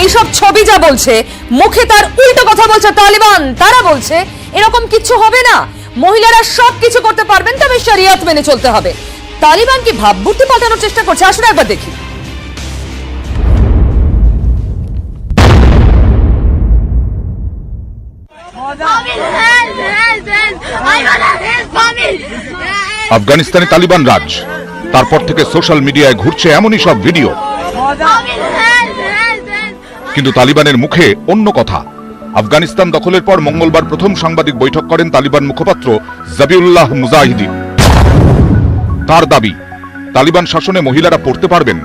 এইসব ছবি যা বলছে, মুখে তার উল্টো কথা বলছে তালিবান। তারা বলছে এরকম কিছু হবে না, মহিলারা সবকিছু করতে পারবেন, তবে শরিয়ত মেনে চলতে হবে। তালিবান কি ভাবমূর্তি পাল্টানোর চেষ্টা করছে? আসলে একবার দেখি। আফগানিস্তানে তালিবান রাজ, তারপর থেকে সোশ্যাল মিডিয়ায় ঘুরছে এমনই সব ভিডিও, কিন্তু তালিবানের মুখে অন্য কথা। আফগানিস্তান দখলের পর মঙ্গলবার প্রথম সাংবাদিক বৈঠক করেন তালিবান মুখপাত্র জবিউল্লাহ মুজাহিদিন। তার দাবি, তালিবান শাসনে মহিলারা পড়তে পারবেন,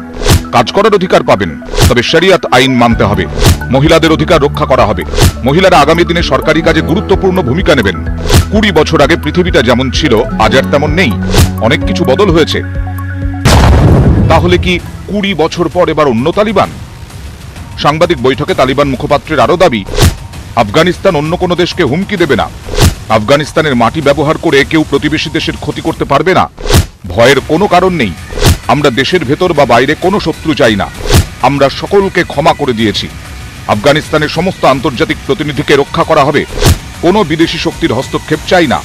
কাজ করার অধিকার পাবেন, তবে শরিয়ত আইন মানতে হবে, মহিলাদের অধিকার রক্ষা করা হবে, মহিলারা আগামী দিনে সরকারি কাজে গুরুত্বপূর্ণ ভূমিকা নেবেন। 20 বছর আগে পৃথিবীটা যেমন ছিল আজ আর তেমন নেই, অনেক কিছু বদল হয়েছে। তাহলে কি 20 বছর পর এবার অন্য তালিবান? সাংবাদিক বৈঠকে তালিবান মুখপাত্রের আরো দাবি, আফগানিস্তান অন্য কোনো দেশকে হুমকি দেবে না, আফগানিস্তানের মাটি ব্যবহার করে কেউ প্রতিবেশী দেশের ক্ষতি করতে পারবে না, ভয়ের কোনো কারণ নেই, আমরা দেশের ভেতর বা বাইরে কোনো শত্রু চাই না, আমরা সকলকে ক্ষমা করে দিয়েছি, আফগানিস্তানের সমস্ত আন্তর্জাতিক প্রতিনিধিকে রক্ষা করা হবে, কোনো বিদেশি শক্তির হস্তক্ষেপ চাই না।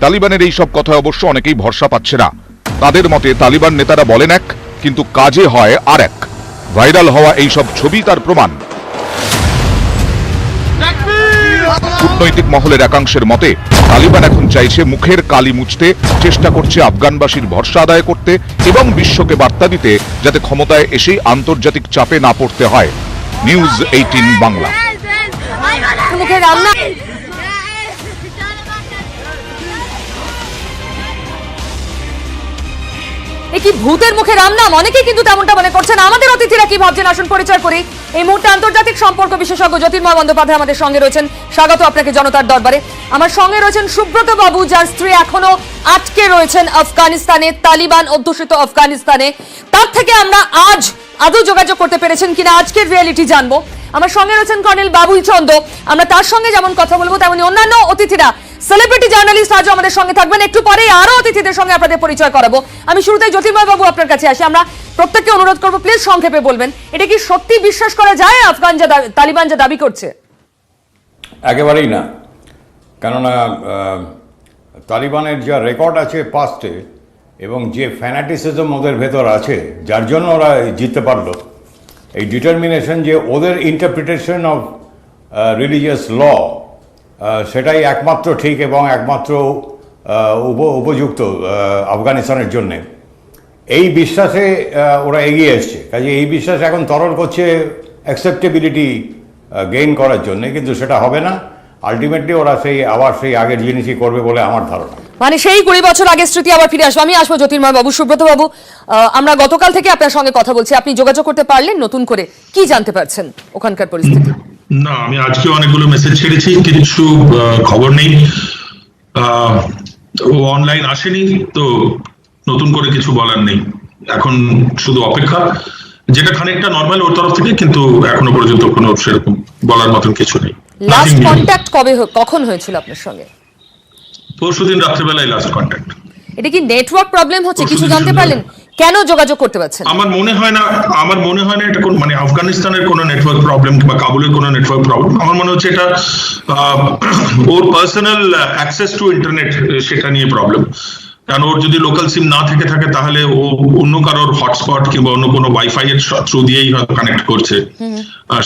তালিবানের এই সব কথায় অবশ্য অনেকেই ভরসা পাচ্ছে না। তাদের মতে তালিবান নেতারা বলেন এক, কিন্তু কাজে হয় আর এক। ভাইরাল হওয়া এই সব ছবি তার প্রমাণ। কূটনৈতিক মহলের একাংশের মতে তালিবান এখন চাইছে মুখের কালি মুছতে, চেষ্টা করছে আফগানবাসীর ভরসা আদায় করতে এবং বিশ্বকে বার্তা দিতে যাতে ক্ষমতায় এসেই আন্তর্জাতিক চাপে না পড়তে হয়। নিউজ 18 বাংলা। কি ভূতের মুখে রাম নাম? অনেকেই কিন্তু তেমনটা মনে করছেন। আমাদের অতিথিরা কি ভাবছেন আসুন পরিচয় করি। এই মুহূর্তে আন্তর্জাতিক সম্পর্ক বিশেষজ্ঞ জ্যোতির্ময় বন্দ্যোপাধ্যায় আমাদের সঙ্গে রয়েছেন। স্বাগত আপনাকে জনতার দরবারে। আমার সঙ্গে রয়েছেন সুব্রত বাবু, যার স্ত্রী এখনো আটকে রয়েছেন আফগানিস্তানে, তালিবান অধ্যুষিত আফগানিস্তানে। তার থেকে আমরা আজ আদৌ যোগাযোগ করতে পেরেছেন কিনা আজকের রিয়েলিটি জানবো। আমার সঙ্গে রয়েছেন কর্নেল বাবুল চন্দ, আমরা তার সঙ্গে যেমন কথা বলবো তেমনি অন্যান্য অতিথিরা, সেলিব্রিটি জার্নালিস্ট আজও আমাদের সঙ্গে থাকবেন। একটু পরে আরো অতিথিদের সঙ্গে আপনাদের পরিচয় করাবো। আমি শুরুতেই জ্যোতির্ময় বাবু আপনার কাছে আসি। আমরা প্রত্যেককে অনুরোধ করবো প্লিজ সংক্ষেপে বলবেন, এটা কি সত্যি বিশ্বাস করা যায় তালিবান যা দাবি করছে? একেবারেই না, কেননা তালিবানের যা রেকর্ড আছে পাস্টে এবং যে ফ্যানাটিসিজম ওদের ভেতর আছে, যার জন্য ওরা জিততে পারলো, এই ডিটারমিনেশন যে ওদের ইন্টারপ্রিটেশন অফ রিলিজিয়াস ল সেটাই একমাত্র ঠিক এবং একমাত্র উপযুক্ত আফগানিস্তানের জন্যে, এই বিশ্বাসে ওরা এগিয়ে এসছে। কাজে এই বিশ্বাস এখন তরল করছে অ্যাকসেপ্টেবিলিটি গেইন করার জন্য, কিন্তু সেটা হবে না। আলটিমেটলি ওরা আবার সেই আগের জিনিসই করবে বলে আমার ধারণা। মানে সেই 20 বছর আগের স্মৃতি আবার ফিরে আসবে। আমি আসবো জ্যোতির্ময় বাবু। সুব্রত বাবু, আমরা গতকাল থেকে আপনার সঙ্গে কথা বলছি, আপনি যোগাযোগ করতে পারলেন নতুন করে, কি জানতে পারছেন ওখানকার পরিস্থিতি? না, আমি আজকে অনেকগুলো মেসেজ ছেড়েছি, কিছু খবর নেই, ও অনলাইন আসেনি, তো নতুন করে কিছু বলার নেই। এখন শুধু অপেক্ষা, যেটা খানিকটা নরমাল ওর তরফ থেকে, কিন্তু এখনো পর্যন্ত কোনো সেরকম বলার মতন কিছু নেই। লাস্ট কন্টাক্ট কখন হয়েছিল আপনার সঙ্গে? পরশুদিন রাত্রেবেলায় লাস্ট কন্টাক্ট। এটা কি নেটওয়ার্ক প্রবলেম হচ্ছে, কিছু জানতে পারলেন? কেন যোগাযোগ করতে পারছেন? আমার মনে হয় না এটা কোন মানে আফগানিস্তানের কোনো নেটওয়ার্ক প্রবলেম বা কাবুলের কোনো নেটওয়ার্ক প্রবলেম। আমার মনে হচ্ছে এটা ওর পার্সোনাল অ্যাক্সেস টু ইন্টারনেট, সেটা নিয়ে প্রবলেম। কারণ ওর যদি লোকাল সিম না থাকে তাহলে ও অন্য কারোর হটস্পট কিংবা অন্য কোনো ওয়াইফাই এর থ্রু দিয়েই হয়তো কানেক্ট করছে।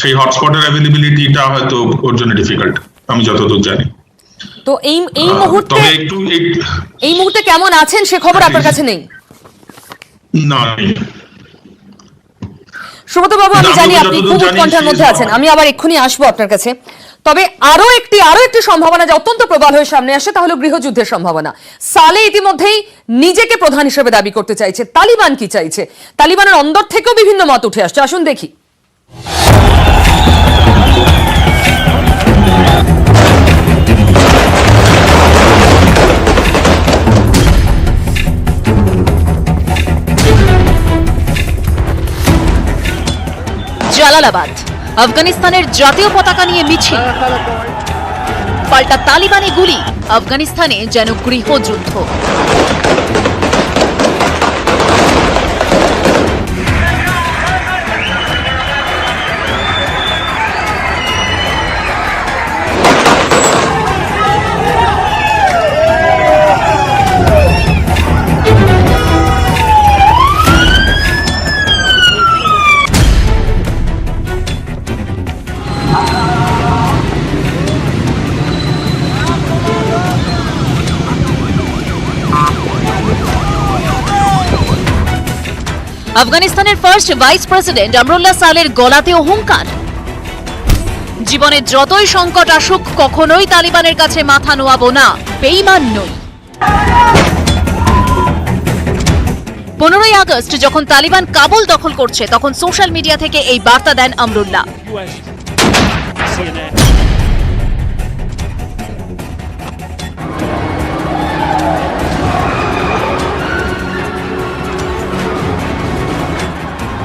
সেই হটস্পটের অ্যাভেলেবিলিটিটা হয়তো ওর জন্য ডিফিকাল্ট, আমি যতদূর জানি। তো এই মুহূর্তে কেমন আছেন সে খবর আপনার কাছে নেই? না। সুব্রত বাবু, আমি জানি আপনি খুব উৎকণ্ঠার মধ্যে আছেন, আমি আবার এক্ষুনি আসবো আপনার কাছে। তবে আরো একটি সম্ভাবনা যে অত্যন্ত প্রবল হয়ে সামনে আসে, তাহলে গৃহযুদ্ধের সম্ভাবনা। সালে ইতিমধ্যেই নিজেকে প্রধান হিসেবে দাবি করতে চাইছে। তালিবান কি চাইছে? তালিবানের অন্দর থেকেও বিভিন্ন মত উঠে আসছে, আসুন দেখি। জালালাবাদ, আফগানিস্তানের জাতীয় পতাকা নিয়ে মিছিল, পাল্টা তালিবানে গুলি, আফগানিস্তানে যেন গৃহযুদ্ধ। আফগানিস্তানের ফার্স্ট ভাইস প্রেসিডেন্ট আমরুল্লাহ সালের গলাতেও হুঙ্কার। জীবনে যতই সংকট আসুক কখনোই তালিবানের কাছে মাথা নোয়াবো না, বেঈমান নই। 15ই আগস্ট যখন তালিবান কাবুল দখল করছে তখন সোশ্যাল মিডিয়া থেকে এই বার্তা দেন আমরুল্লাহ।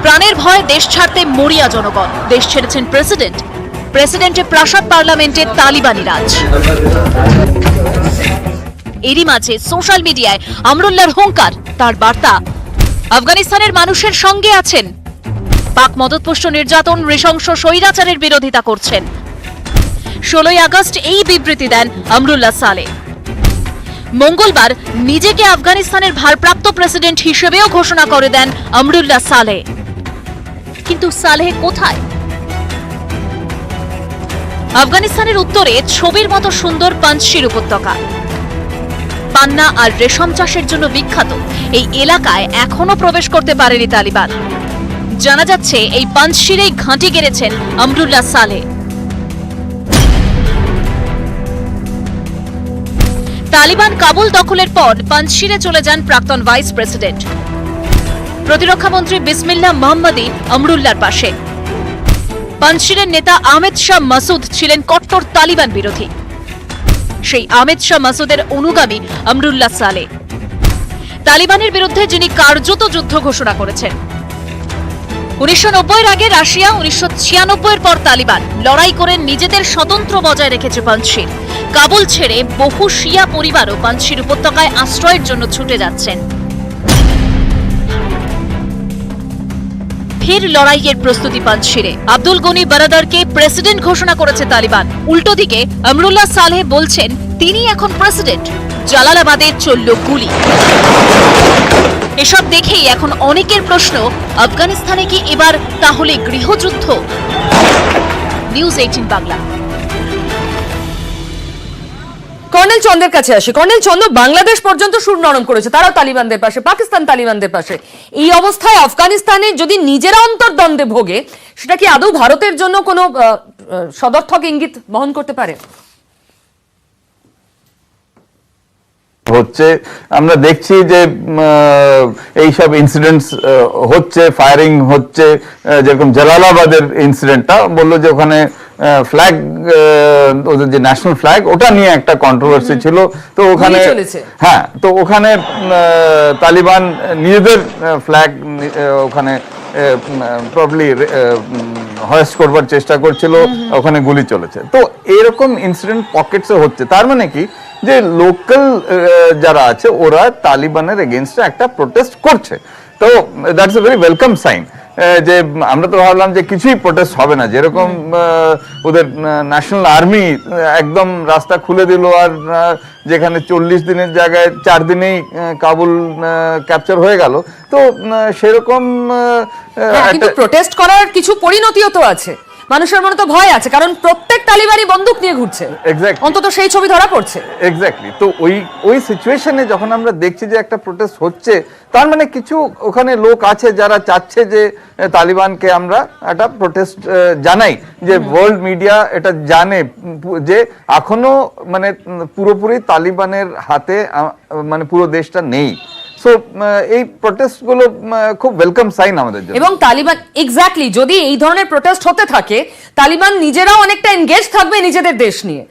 প্রাণের ভয় দেশ ছাড়তে মরিয়া জনগণ। দেশ ছেড়েছেন প্রেসিডেন্টের প্রাসাদ পার্লামেন্টে তালিবানি রাজ। এরই মাঝে সোশ্যাল মিডিয়ায় আমরুল্লাহর হুঙ্কার, তার বার্তা আফগানিস্তানের মানুষের সঙ্গে আছেন, পাক মদতপুষ্ট নির্যাতন নৃশংস স্বৈরাচারের বিরোধিতা করছেন। 16ই আগস্ট এই বিবৃতি দেন আমরুল্লাহ সালেহ। মঙ্গলবার নিজেকে আফগানিস্তানের ভারপ্রাপ্ত প্রেসিডেন্ট হিসেবেও ঘোষণা করে দেন আমরুল্লাহ সালেহ। কিন্তু সালেহ কোথায়? আফগানিস্তানের উত্তরে ছবির মতো সুন্দর পাঞ্চশির উপত্যকা, পান্না আর রেশম চাষের জন্য বিখ্যাত এই এলাকায় এখনো প্রবেশ করতে পারেনি তালিবান। জানা যাচ্ছে এই পাঞ্চশিরেই ঘাঁটি গেড়েছেন আমরুল্লাহ সালেহ। তালিবান কাবুল দখলের পর পাঞ্চশিরে চলে যান প্রাক্তন ভাইস প্রেসিডেন্ট। প্রতিরক্ষা মন্ত্রী বিসমিল্লাহ মোহাম্মদী আমরুল্লাহর পাশে। পাঞ্চশিরের নেতা আহমেদ শাহ মাসুদ ছিলেন কট্টর তালিবান বিরোধী। সেই আহমেদ শাহ মাসুদের অনুগামী আমরুল্লাহ সালেহ, তালিবানের বিরুদ্ধে যিনি কার্যত যুদ্ধ ঘোষণা করেছেন। 1990-এর আগে রাশিয়া, 1996-এর পর তালিবান লড়াই করে নিজেদের স্বতন্ত্র বজায় রেখেছে পাঞ্চশির। কাবুল ছেড়ে বহু শিয়া পরিবারও পাঞ্চশির উপত্যকায় আশ্রয়ের জন্য ছুটে যাচ্ছেন। ফের লড়াইয়ের প্রস্তুতি পাঞ্চশিরে। আব্দুল গনি বারাদারকে প্রেসিডেন্ট ঘোষণা করেছে তালিবান। উল্টো দিকে আমরুল্লাহ সালেহ বলছেন তিনি এখন প্রেসিডেন্ট। জালালাবাদে চলল গুলি। এসব দেখেই এখন অনেকের প্রশ্ন, আফগানিস্তানে কি এবার তাহলে গৃহযুদ্ধ? নিউজ 18 বাংলা। কর্নেল চন্দ্রের কাছে আসি। কর্নেল চন্দ্র, বাংলাদেশ পর্যন্ত সুর নরম করেছে, তারাও তালিবানদের পাশে, পাকিস্তান তালিবানদের পাশে। এই অবস্থায় আফগানিস্তানে যদি নিজেরা অন্তর্দ্বন্দ্বে ভোগে, সেটা কি আদৌ ভারতের জন্য কোনো সদর্থক ইঙ্গিত বহন করতে পারে? হচ্ছে আমরা দেখছি যে এইসব ইনসিডেন্টস হচ্ছে, ফায়ারিং হচ্ছে। যেরকম জালালাবাদের ইনসিডেন্টটা বললো যে ওখানে ফ্ল্যাগ, ওদের যে ন্যাশনাল ফ্ল্যাগ, ওটা নিয়ে একটা কন্ট্রোভার্সি ছিল। তো ওখানে হ্যাঁ, তো ওখানে তালিবান নিজেদের ফ্ল্যাগ ওখানে প্রবলি হয়েস্ট করবার চেষ্টা করছিল, ওখানে গুলি চলেছে। তো এরকম ইনসিডেন্ট পকেটসে হচ্ছে। তার মানে কি যে লোকাল যারা আছে ওরা তালিবানের এগেইনস্টে একটা প্রোটেস্ট করছে। তো that's a very welcome sign. যে আমরা তো ভাবলাম যে কিছুই প্রোটেস্ট হবে না, যেরকম ওদের ন্যাশনাল আর্মি একদম রাস্তা খুলে দিল, আর যেখানে 40 দিনের জায়গায় 4 দিনেই কাবুল ক্যাপচার হয়ে গেল। তো সেরকম কিন্তু প্রোটেস্ট করার কিছু পরিণতিও তো আছে। মানুষের মনে তো ভয় আছে, কারণ প্রত্যেক তালিবানি বন্দুক নিয়ে ঘুরছে, অন্তত সেই ছবি ধরা পড়ছে। এক্স্যাক্টলি। তো ওই সিচুয়েশনে যখন আমরা দেখছি যে একটা প্রোটেস্ট হচ্ছে, তার মানে কিছু ওখানে লোক আছে যারা চাচ্ছে যে তালিবানকে আমরা একটা প্রোটেস্ট জানাই, যে ওয়ার্ল্ড মিডিয়া এটা জানে যে এখনো মানে পুরোপুরি তালিবানের হাতে মানে পুরো দেশটা নেই। সো এই প্রোটেস্ট গুলো খুব ওয়েলকাম সাইন আমাদের জন্য। এবং তালিবান এক্স্যাক্টলি, যদি এই ধরনের প্রোটেস্ট হতে থাকে, তালিবান নিজেরাও অনেকটা এনগেজ থাকবে নিজেদের দেশ নিয়ে।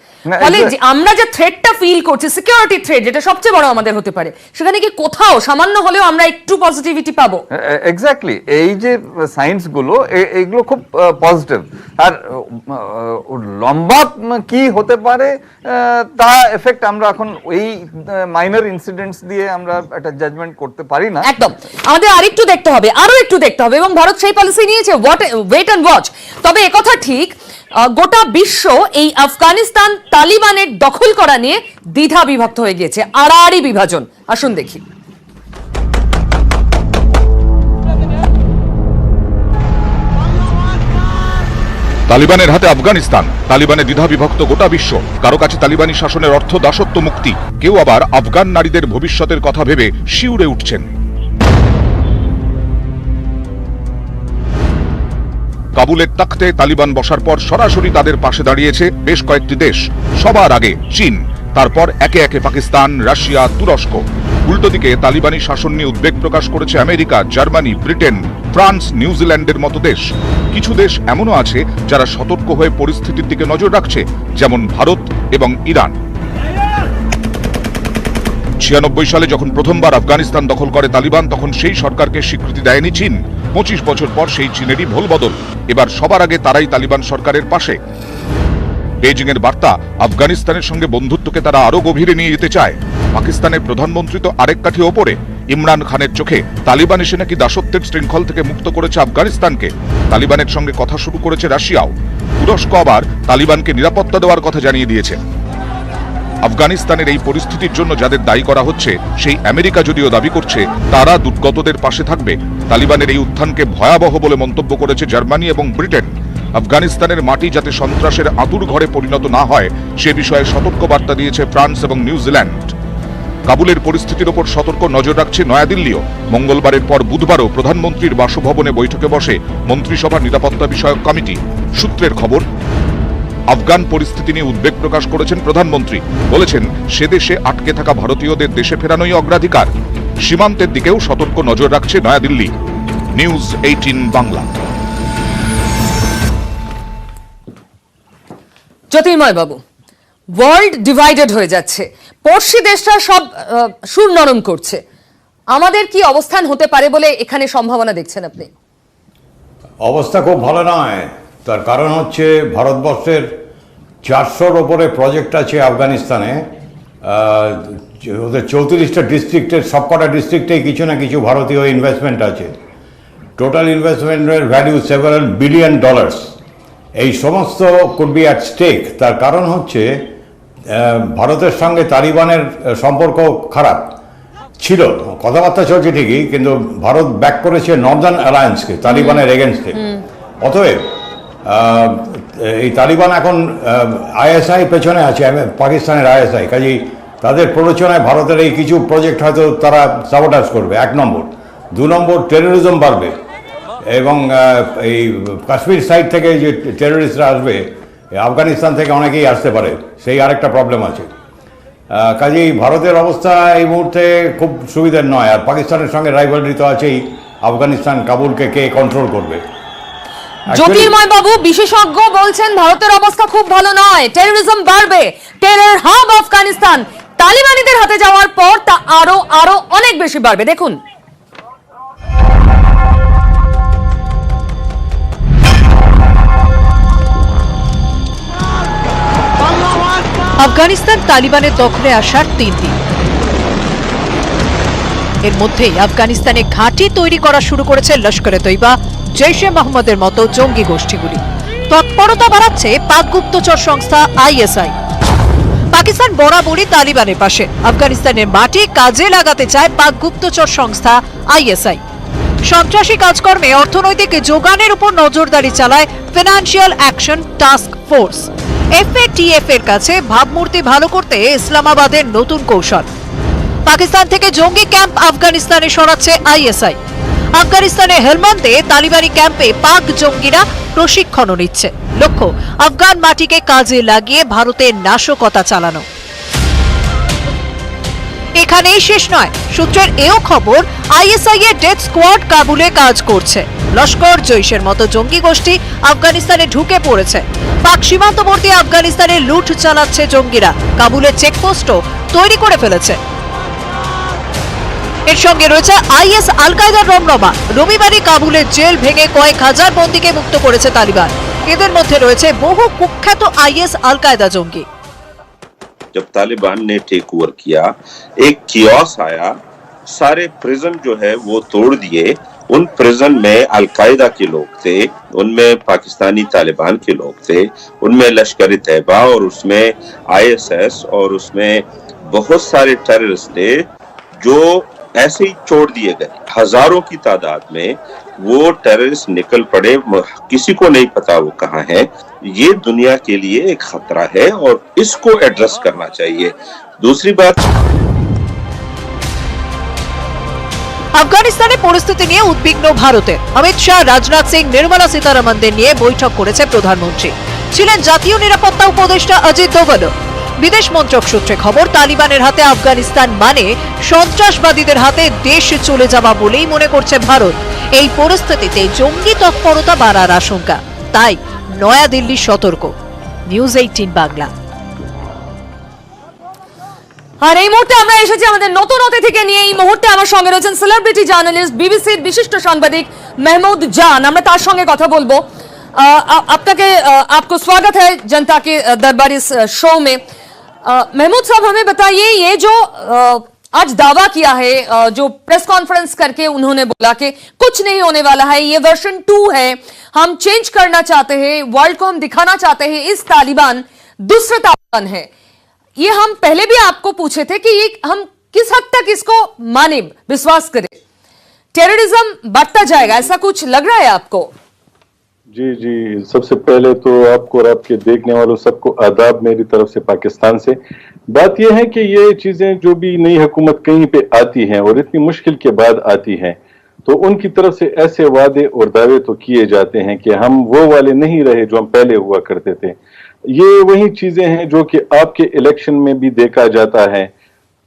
ফলে আমরা যে থ্রেটটা ফিল করছি, সিকিউরিটি থ্রেট, যেটা সবচেয়ে বড় আমাদের হতে পারে, সেখানে কি কোথাও সামান্য হলেও আমরা একটু পজিটিভিটি পাবো? এক্স্যাক্টলি। এই যে সাইন্স গুলো, এগুলো খুব পজিটিভ। আর লম্বা কি হতে পারে তা এফেক্ট আমরা এখন এই মাইনর ইনসিডেন্টস দিয়ে আমরা একটা জাজমেন্ট করতে পারি না। একদম, আমাদের আরেকটু দেখতে হবে, আরো একটু দেখতে হবে। এবং ভারত সেই পলিসি নিয়েছে, ওয়েট অ্যান্ড ওয়াচ। তবে একথা ঠিক, গোটা বিশ্ব এই আফগানিস্তান তালিবানের দখল করা নিয়ে দ্বিধা বিভক্ত হয়ে গিয়েছে, আড়াআড়ি বিভাজন। আসুন দেখি। তালিবানের হাতে আফগানিস্তান, তালিবানে দ্বিধা বিভক্ত গোটা বিশ্ব। কারো কাছে তালিবানি শাসনের অর্থ দাসত্ব মুক্তি, কেউ আবার আফগান নারীদের ভবিষ্যতের কথা ভেবে শিউরে উঠছেন। কাবুলের তাখতে তালিবান বসার পর সরাসরি তাদের পাশে দাঁড়িয়েছে বেশ কয়েকটি দেশ, সবার আগে চীন, তারপর একে একে পাকিস্তান, রাশিয়া, তুরস্ক। উল্টো দিকে তালিবানি শাসন নিয়ে উদ্বেগ প্রকাশ করেছে আমেরিকা, জার্মানি, ব্রিটেন, ফ্রান্স, নিউজিল্যান্ডের মতো দেশ। কিছু দেশ এমনও আছে যারা সতর্ক হয়ে পরিস্থিতির দিকে নজর রাখছে, যেমন ভারত এবং ইরান। 96 সালে যখন প্রথমবার আফগানিস্তান দখল করে তালিবান, তখন সেই সরকারকে স্বীকৃতি দেয়নি চীন। 25 বছর পর সেই চীনেরই ভোল বদল, এবার সবার আগে তারাই তালিবান সরকারের পাশে। বেজিং এর বার্তা, আফগানিস্তানের সঙ্গে বন্ধুত্বকে তারা আরো গভীরে নিয়ে যেতে চায়। পাকিস্তানের প্রধানমন্ত্রী তো আরেক কাঠি ওপরে। ইমরান খানের চোখে তালিবান এসে নাকি দাসত্বের শৃঙ্খল থেকে মুক্ত করেছে আফগানিস্তানকে। তালিবানের সঙ্গে কথা শুরু করেছে রাশিয়াও। তুরস্ক আবার তালিবানকে নিরাপত্তা দেওয়ার কথা জানিয়ে দিয়েছে। আফগানিস্তানের এই পরিস্থিতির জন্য যাদের দায়ী করা হচ্ছে, সেই আমেরিকা যদিও দাবি করছে তারা দুর্গতদের পাশে থাকবে। তালিবানের এই উত্থানকে ভয়াবহ বলে মন্তব্য করেছে জার্মানি এবং ব্রিটেন। আফগানিস্তানের মাটি যাতে সন্ত্রাসের আঁতুড় ঘরে পরিণত না হয়, সে বিষয়ে সতর্ক বার্তা দিয়েছে ফ্রান্স এবং নিউজিল্যান্ড। কাবুলের পরিস্থিতির ওপর সতর্ক নজর রাখছে নয়াদিল্লিও। মঙ্গলবারের পর বুধবারও প্রধানমন্ত্রীর বাসভবনে বৈঠকে বসে মন্ত্রিসভার নিরাপত্তা বিষয়ক কমিটি। সূত্রের খবর, আফগান পরিস্থিতি নিয়ে উদ্বেগ প্রকাশ করেছেন প্রধানমন্ত্রী। বলেছেন, সে দেশে আটকে থাকা ভারতীয়দের দেশে ফেরানোই অগ্রাধিকার। সীমান্তের দিকেও সতর্ক নজর রাখছে নয়াদিল্লি। নিউজ 18 বাংলা। জ্যোতির্ময় বাবু, ওয়ার্ল্ড ডিভাইডেড হয়ে যাচ্ছে, পড়শি দেশরা সব সুর নরম করছে। আমাদের কি অবস্থান হতে পারে বলে এখানে সম্ভাবনা দেখছেন আপনি? অবস্থা খুব ভালো নয়। তার কারণ হচ্ছে ভারতবর্ষের 400-র ওপরে প্রজেক্ট আছে আফগানিস্তানে। ওদের 34টা ডিস্ট্রিক্টের সবকটা ডিস্ট্রিক্টেই কিছু না কিছু ভারতীয় ইনভেস্টমেন্ট আছে। টোটাল ইনভেস্টমেন্টের ভ্যালু $several billion। এই সমস্ত কুড বি অ্যাট স্টেক। তার কারণ হচ্ছে ভারতের সঙ্গে তালিবানের সম্পর্ক খারাপ ছিল, কথাবার্তা চলছে ঠিকই, কিন্তু ভারত ব্যাক করেছে নর্দার্ন অ্যালায়েন্সকে তালিবানের এগেনস্টে। অতএব এই তালিবান এখন আইএসআই পেছনে আছে, পাকিস্তানের আইএসআই। কাজেই তাদের প্ররোচনায় ভারতের এই কিছু প্রজেক্ট হয়তো তারা সাবোটাজ করবে, 1 নম্বর। 2 নম্বর, টেরোরিজম বাড়বে, এবং এই কাশ্মীর সাইড থেকে যে টেরোরিস্টরা আসবে, আফগানিস্তান থেকে অনেকেই আসতে পারে, সেই আরেকটা প্রবলেম আছে। কাজেই ভারতের অবস্থা এই মুহূর্তে খুব সুবিধার নয়। আর পাকিস্তানের সঙ্গে রাইভালরি তো আছেই, আফগানিস্তান কাবুলকে কে কন্ট্রোল করবে। জ্যোতির্ময় বাবু, বিশেষজ্ঞ বলছেন ভারতের অবস্থা খুব ভালো নয়, টেরোরিজম বাড়বে। টেরর হাব আফগানিস্তান তালিবানিদের হাতে যাওয়ার পর তা আরো আরো অনেক বেশি বাড়বে। দেখুন, আফগানিস্তান তালিবানের দখলে আসার 3 দিন। এর মধ্যেই আফগানিস্তানে ঘাঁটি তৈরি করা শুরু করেছে লস্করে তৈবা, জৈশে মোহাম্মদের মতো জঙ্গি গোষ্ঠীগুলি। তৎপরতা বাড়াচ্ছে পাক গুপ্তচর সংস্থা আইএসআই। পাকিস্তান বরাবরই তালিবানের পাশে। আফগানিস্তানের মাটি কাজে লাগাতে চায় পাক গুপ্তচর সংস্থা আইএসআই। সন্ত্রাসী কাজকর্মে অর্থনৈতিক যোগানের উপর নজরদারি চালায় financial action task force. FATF এর কাছে ভাবমূর্তি ভালো করতে ইসলামাবাদের নতুন কৌশল। পাকিস্তান থেকে জঙ্গি ক্যাম্প আফগানিস্তানে সরাচ্ছে আইএসআই। আফগানিস্তানে হেলমন্দে তালিবানি ক্যাম্পে পাক জঙ্গিরা প্রশিক্ষণ নিচ্ছে। লক্ষ্য, আফগান মাটিকে কাজে লাগিয়ে ভারতের নাশকতা চালানো। এখানেই শেষ নয়, সূত্রের এও খবর, আইএসআই এর ডেথ স্কোয়াড কাবুলে কাজ করছে। লস্কর, জৈশের মতো জঙ্গি গোষ্ঠী আফগানিস্তানে ঢুকে পড়েছে। পাক সীমান্তবর্তী আফগানিস্তানে লুট চালাচ্ছে জঙ্গিরা। কাবুলের চেকপোস্টও তৈরি করে ফেলেছে। এর সঙ্গে রয়েছে আইএস আল কায়দার রমরমা। রবিবারই কাবুলের জেল ভেঙে কয়েক হাজার বন্দীকে মুক্ত করেছে তালিবান। এদের মধ্যে রয়েছে বহু কুখ্যাত আইএস আল কায়দা জঙ্গি। जब तालिबान ने टेक ओवर किया, एक कियोस आया, सारे प्रिजन जो है वो तोड़ दिए। उन प्रिजन में अल कायदा के लोग थे, उनमें पाकिस्तानी तालिबान के लोग थे, उनमें लश्कर तैयबा और उसमें आईएसएस और उसमें बहुत सारे टेररिस्ट थे जो ऐसे ही छोड़ दिए गए। हजारों की तादाद में वो टेररिस्ट निकल पड़े, किसी को नहीं पता वो कहाँ है। ये दुनिया के लिए एक खतरा है और इसको एड्रेस करना चाहिए। दूसरी बात, আফগানিস্তানে পরিস্থিতি নিয়ে উদ্বিগ্ন ভারতে। অমিত শাহ, রাজনাথ সিং, নির্মলা সীতারামনদের নিয়ে বৈঠক করেছে প্রধানমন্ত্রী। ছিলেন জাতীয় নিরাপত্তা উপদেষ্টা অজিত দোভালও। বিদেশ মন্ত্রক সূত্রে খবর, তালিবানের হাতে আফগানিস্তান মানে সন্ত্রাসবাদীদের হাতে দেশ চলে যাওয়া বলেই মনে করছে ভারত। এই পরিস্থিতিতে জঙ্গি তৎপরতা বাড়ার আশঙ্কা, তাই নয়াদিল্লি সতর্ক। নিউজ 18 বাংলা। আর এই মুহূর্তে আমরা এসেছি আমাদের নতুন অতিথিকে নিয়ে। এই মুহূর্তে আমার সঙ্গে রয়েছেন সেলিব্রিটি জার্নালিস্ট, বিবিসির বিশিষ্ট সাংবাদিক महमूद जान। আমরা তার সঙ্গে কথা বলবো। आपको स्वागत है जनता के दरबार इस शो में। महमूद साहब, हमें बताइए, ये जो आज दावा किया है, जो प्रेस कॉन्फ्रेंस करके उन्होंने बोला कि कुछ नहीं होने वाला है, ये वर्जन 2 है, हम चेंज करना चाहते हैं, वर्ल्ड को हम दिखाना चाहते हैं इस तालिबान दूसरा तालिबान है, ये हम पहले भी आपको पूछे थे कि ये हम किस हद तक इसको माने, विश्वास करें? टेररिज्म बढ़ता जाएगा, ऐसा कुछ लग रहा है आपको? जी जी, सबसे पहले तो आपको और आपके देखने वालों सबको आदाब मेरी तरफ से पाकिस्तान से। बात यह है कि ये चीजें जो भी नई हुकूमत कहीं पे आती हैं और इतनी मुश्किल के बाद आती हैं, तो उनकी तरफ से ऐसे वादे और दावे तो किए जाते हैं कि हम वो वाले नहीं रहे जो हम पहले हुआ करते थे। ये वही चीजें हैं जो कि आपके इलेक्शन में भी देखा जाता है।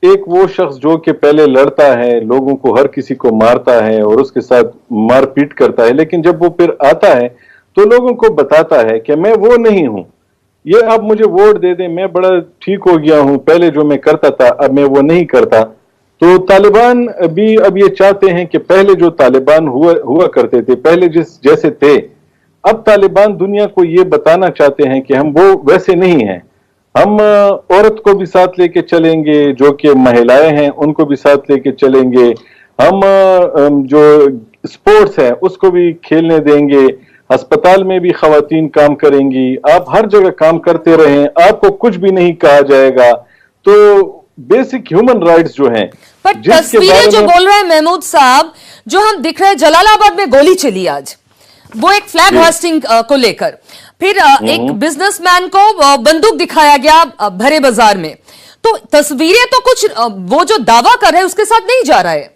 एक वो शख्स जो कि पहले लड़ता है, लोगों को हर किसी को मारता है और उसके साथ मारपीट करता है, लेकिन जब वो फिर आता है तो लोगों को बताता है कि मैं वो नहीं हूं, ये आप मुझे वोट दे दें, मैं बड़ा ठीक हो गया हूं, पहले जो मैं करता था अब मैं वो नहीं करता। तो तालिबान भी अब ये चाहते हैं कि पहले जो तालिबान हुआ करते थे, पहले जैसे थे, अब तालिबान दुनिया को ये बताना चाहते हैं कि हम वो वैसे नहीं हैं। हम औरत को भी साथ लेके चलेंगे, जो कि महिलाएं हैं उनको भी साथ लेके चलेंगे, हम जो स्पोर्ट्स है उसको भी खेलने देंगे, अस्पताल में भी खवातीन काम करेंगी, आप हर जगह काम करते रहें, आपको कुछ भी नहीं कहा जाएगा। तो बेसिक ह्यूमन राइट्स जो हैं, पर तस्वीरें जो बोल रहे हैं महमूद साहब, जो हम दिख रहे हैं, जलालाबाद में गोली चली आज, वो एक फ्लैग होस्टिंग को लेकर, फिर एक बिजनेसमैन को बंदूक दिखाया गया भरे बाजार में। तो तस्वीरें तो कुछ वो जो दावा कर रहे हैं उसके साथ नहीं जा रहा है।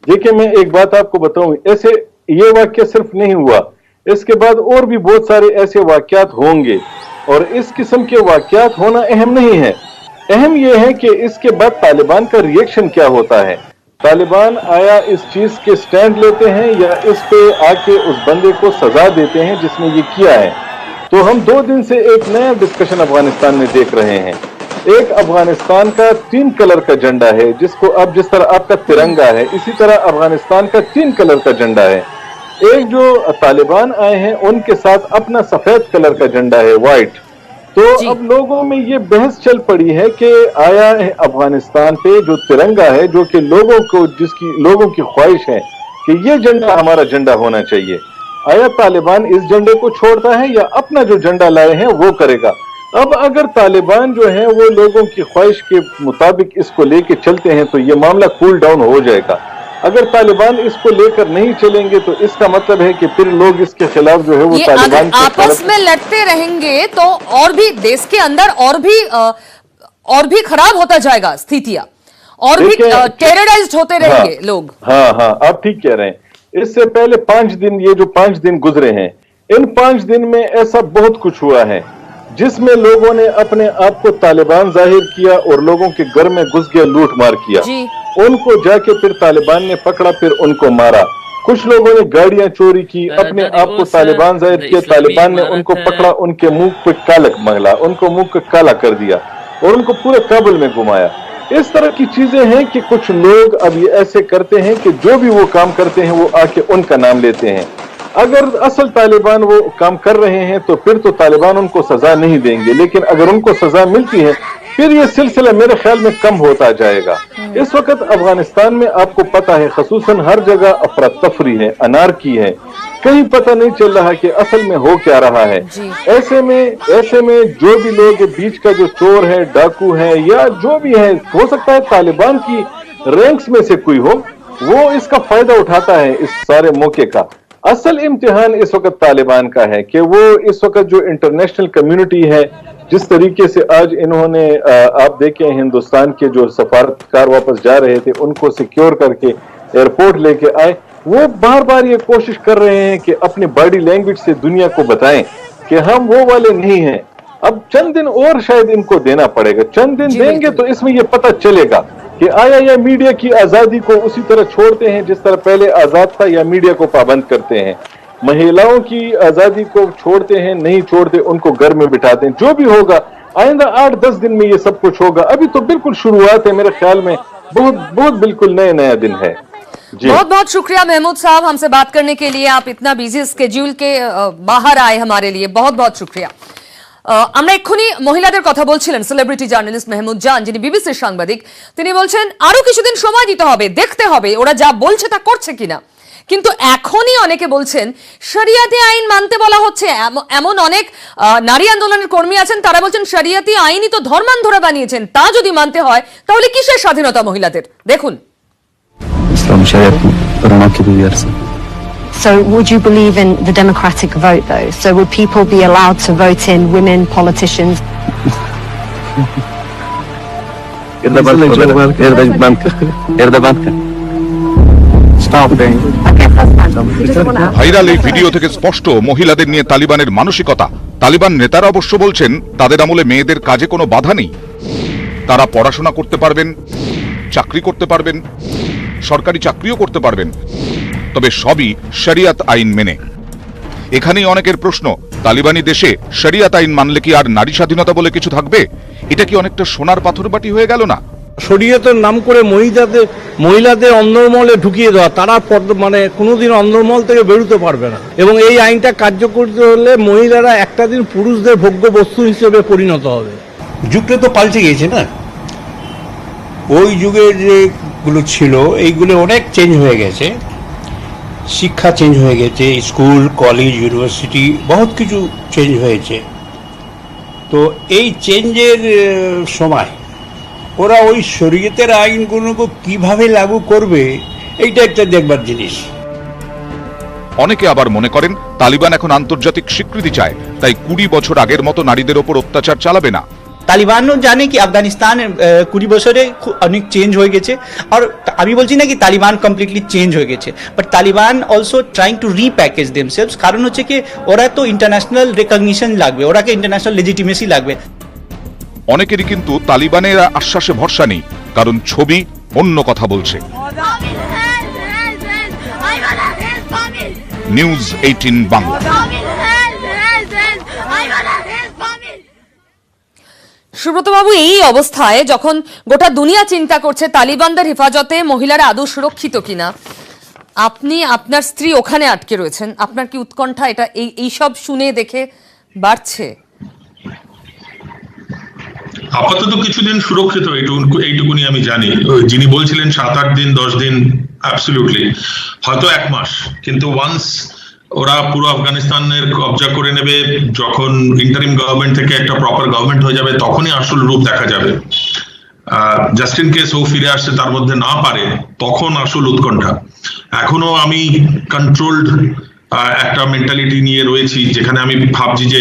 देखिए, मैं एक बात आपको बताऊं, ऐसे ये वाक्य सिर्फ नहीं हुआ, इसके बाद और भी बहुत सारे ऐसे वाकयात होंगे, और इस किस्म के वाकयात होना अहम नहीं है। अहम यह है कि इसके बाद तालिबान का रिएक्शन क्या होता है। तालिबान आया इस चीज के स्टैंड लेते हैं या इस पे आके उस बंदे को सजा देते हैं जिसने ये किया है। तो हम 2 दिन से एक नया डिस्कशन अफगानिस्तान में देख रहे हैं। एक अफगानिस्तान का 3 कलर का झंडा है, जिसको अब जिस तरह आपका तिरंगा है, इसी तरह अफगानिस्तान का 3 कलर का झंडा है। एक जो तालिबान आए हैं उनके साथ अपना सफेद कलर का झंडा है, व्हाइट। तो अब लोगों में ये बहस चल पड़ी है कि आया है अफगानिस्तान पे जो तिरंगा है, जो कि लोगों की ख्वाहिश है कि ये झंडा हमारा झंडा होना चाहिए, आया तालिबान इस झंडे को छोड़ता है या अपना जो झंडा लाए हैं वो करेगा। अब अगर तालिबान जो है वो लोगों की ख्वाहिश के मुताबिक इसको लेके चलते हैं तो ये मामला कूल डाउन हो जाएगा। अगर तालिबान इसको लेकर नहीं चलेंगे तो इसका मतलब है कि फिर लोग इसके खिलाफ जो है वो तालिबान अगर आपस में लड़ते रहेंगे तो और भी देश के अंदर और भी खराब होता जाएगा स्थितियां, और भी टेरराइज्ड होते रहेंगे लोग। हाँ, आप ठीक कह रहे हैं। इससे पहले 5 दिन, ये जो 5 दिन गुजरे हैं, इन 5 दिन में ऐसा बहुत कुछ हुआ है जिसमें लोगों ने अपने आप को तालिबान जाहिर किया और लोगों के घर में घुस गया, लूट मार किया, उनको जाके फिर तालिबान ने पकड़ा, फिर उनको मारा। कुछ लोगों ने गाड़ियां चोरी की, अपने आप को तालिबान जाहिर किया, तालिबान ने उनको पकड़ा, उनके मुंह पे कालक मंगला, उनको मुंह को काला कर दिया और उनको पूरे काबुल में घुमाया। इस तरह की चीजें हैं कि कुछ लोग अब ये ऐसे करते हैं कि जो भी वो काम करते हैं वो आके उनका नाम लेते हैं। अगर असल तालिबान वो काम कर रहे हैं तो फिर तो तालिबान उनको सजा नहीं देंगे, लेकिन अगर उनको सजा मिलती है फिर ये सिलसिला मेरे ख्याल में कम होता जाएगा। इस वक्त अफगानिस्तान में आपको पता है खसूसन हर जगह अफरा तफरी है, अनारकी है, कहीं पता नहीं चल रहा कि असल में हो क्या रहा है। ऐसे में जो भी लोग बीच का जो चोर है, डाकू है या जो भी है, हो सकता है तालिबान की रैंक्स में से कोई हो, वो इसका फायदा उठाता है इस सारे मौके का। असल इम्तिहान इस वक्त तालिबान का है कि वो इस वक्त जो इंटरनेशनल कम्युनिटी है, जिस तरीके से आज इन्होंने आप देखें हिंदुस्तान के जो सफारतकार वापस जा रहे थे उनको सिक्योर करके एयरपोर्ट लेके आए, वो बार बार ये कोशिश कर रहे हैं कि अपनी बॉडी लैंग्वेज से दुनिया को बताएं कि हम वो वाले नहीं हैं। अब चंद दिन और शायद इनको देना पड़ेगा, चंद दिन देंगे तो इसमें ये पता चलेगा कि आया या मीडिया की आजादी को उसी तरह छोड़ते हैं जिस तरह पहले आजाद था, या मीडिया को पाबंद करते हैं। महिलाओं की आजादी को छोड़ते हैं, नहीं छोड़ते, उनको घर में बिठाते हैं। जो भी होगा आइंदा 8-10 दिन में ये सब कुछ होगा। अभी तो बिल्कुल शुरुआत है, मेरे ख्याल में बहुत बहुत बिल्कुल नया दिन है। बहुत बहुत शुक्रिया महमूद साहब, हमसे बात करने के लिए। आप इतना बिजी स्केड्यूल के बाहर आए हमारे लिए, बहुत बहुत शुक्रिया। আমরা এক্ষুনি মহিলাদের কথা বলছিলেন সেলিব্রিটি জার্নালিস্ট মেহমুদ জান, যিনি বিবিসির সাংবাদিক। তিনি বলছেন আরো কিছুদিন সময় দিতে হবে, দেখতে হবে ওরা যা বলছে তা করছে কিনা। কিন্তু এখনই অনেকে বলছেন শরিয়াতি আইন মানতে বলা হচ্ছে। এমন অনেক নারী আন্দোলনের কর্মী আছেন, তারা বলছেন শরিয়াতি আইনই তো ধর্মান্ধরা বানিয়েছেন, তা যদি মানতে হয় তাহলে কিসের স্বাধীনতা মহিলাদের? দেখুন। ইসলাম শরিয়াত করোনা কি দিয়েছে। So would you believe in the democratic vote though? So would people be allowed to vote in women politicians? Viral এই ভিডিও থেকে স্পষ্ট মহিলাদের নিয়ে তালিবানের মানসিকতা। তালিবান নেতারা অবশ্য বলছেন তাদের আমলে মেয়েদের কাজে কোনো বাধা নেই, তারা পড়াশোনা করতে পারবেন, চাকরি করতে পারবেন, সরকারি চাকরিও করতে পারবেন, তবে সবই শরিয়াত আইন মেনে। এখানেই অনেকের প্রশ্ন, তালিবানি দেশে শরিয়াত আইন মানলে কি আর নারী স্বাধীনতা বলে কিছু থাকবে? এটা কি অনেকটা সোনার পাথর বাটি হয়ে গেল না? শরিয়তের নাম করে মহিলাদের অন্দরমহলে ঢুকিয়ে দেওয়া, তারা মানে কোনোদিন অন্দরমহল থেকে বেরোতে পারবে না। এবং এই আইনটা কার্যকর হলে মহিলারা একটা দিন পুরুষদের ভোগ্য বস্তু হিসেবে পরিণত হবে। যুগটা তো পাল্টে গিয়েছে না, ওই যুগের যেগুলো ছিল এইগুলো অনেক চেঞ্জ হয়ে গেছে, শিক্ষা চেঞ্জ হয়ে গেছে, স্কুল কলেজ ইউনিভার্সিটি বহুত কিছু চেঞ্জ হয়েছে। তো এই চেঞ্জের সময় ওরা ওই শরীয়তের আইনগুলোকে কিভাবে লাগু করবে এইটা একটা দেখবার জিনিস। অনেকে আবার মনে করেন তালিবান এখন আন্তর্জাতিক স্বীকৃতি চায়, তাই 20 বছর আগের মতো নারীদের ওপর অত্যাচার চালাবে না। তালিবানও জানে কি আফগানিস্তান 20 বছরে অনেক চেঞ্জ হয়ে গেছে, আর আমি বলছি না কি তালিবান কমপ্লিটলি চেঞ্জ হয়ে গেছে, but Taliban also trying to repackage themselves. কারণ হচ্ছে কি ওরা তো ইন্টারন্যাশনাল রেকগনিশন লাগবে, ওরাকে ইন্টারন্যাশনাল লেজিটিমেসি লাগবে। অনেকেরই কিন্তু তালিবানের আশ্বাসে ভরসা নেই, কারণ ছবি অন্য কথা বলছে। নিউজ 18 বাংলা। সুব্রতবাবু, এই অবস্থায় যখন গোটা দুনিয়া চিন্তা করছে তালিবানদের হেফাজতে মহিলারা আদৌ সুরক্ষিত কিনা, আপনি আপনার স্ত্রী ওখানে আটকে রয়েছেন, আপনার কি উৎকণ্ঠা এটা এই সব শুনে দেখে বাড়ছে? আপাতত কিছুদিন সুরক্ষিত এইটুকুনি আমি জানি। যিনি বলছিলেন 7-8 দিন 10 দিন, অ্যাবসলিউটলি হয়তো 1 মাস, কিন্তু ওয়ান্স ওরা পুরো আফগানিস্তানের কবজা করে নেবে, যখন ইন্টারিম গভর্নমেন্ট থেকে একটা প্রপার গভর্নমেন্ট হয়ে যাবে, তখনই আসল রূপ দেখা যাবে। জাস্ট ইন কেস ও ফিরে আসছে তার মধ্যে না পারে, তখন আসল উৎকণ্ঠা। এখনো আমি কন্ট্রোলড একটা মেন্টালিটি নিয়ে রয়েছি, যেখানে আমি ভাবছি যে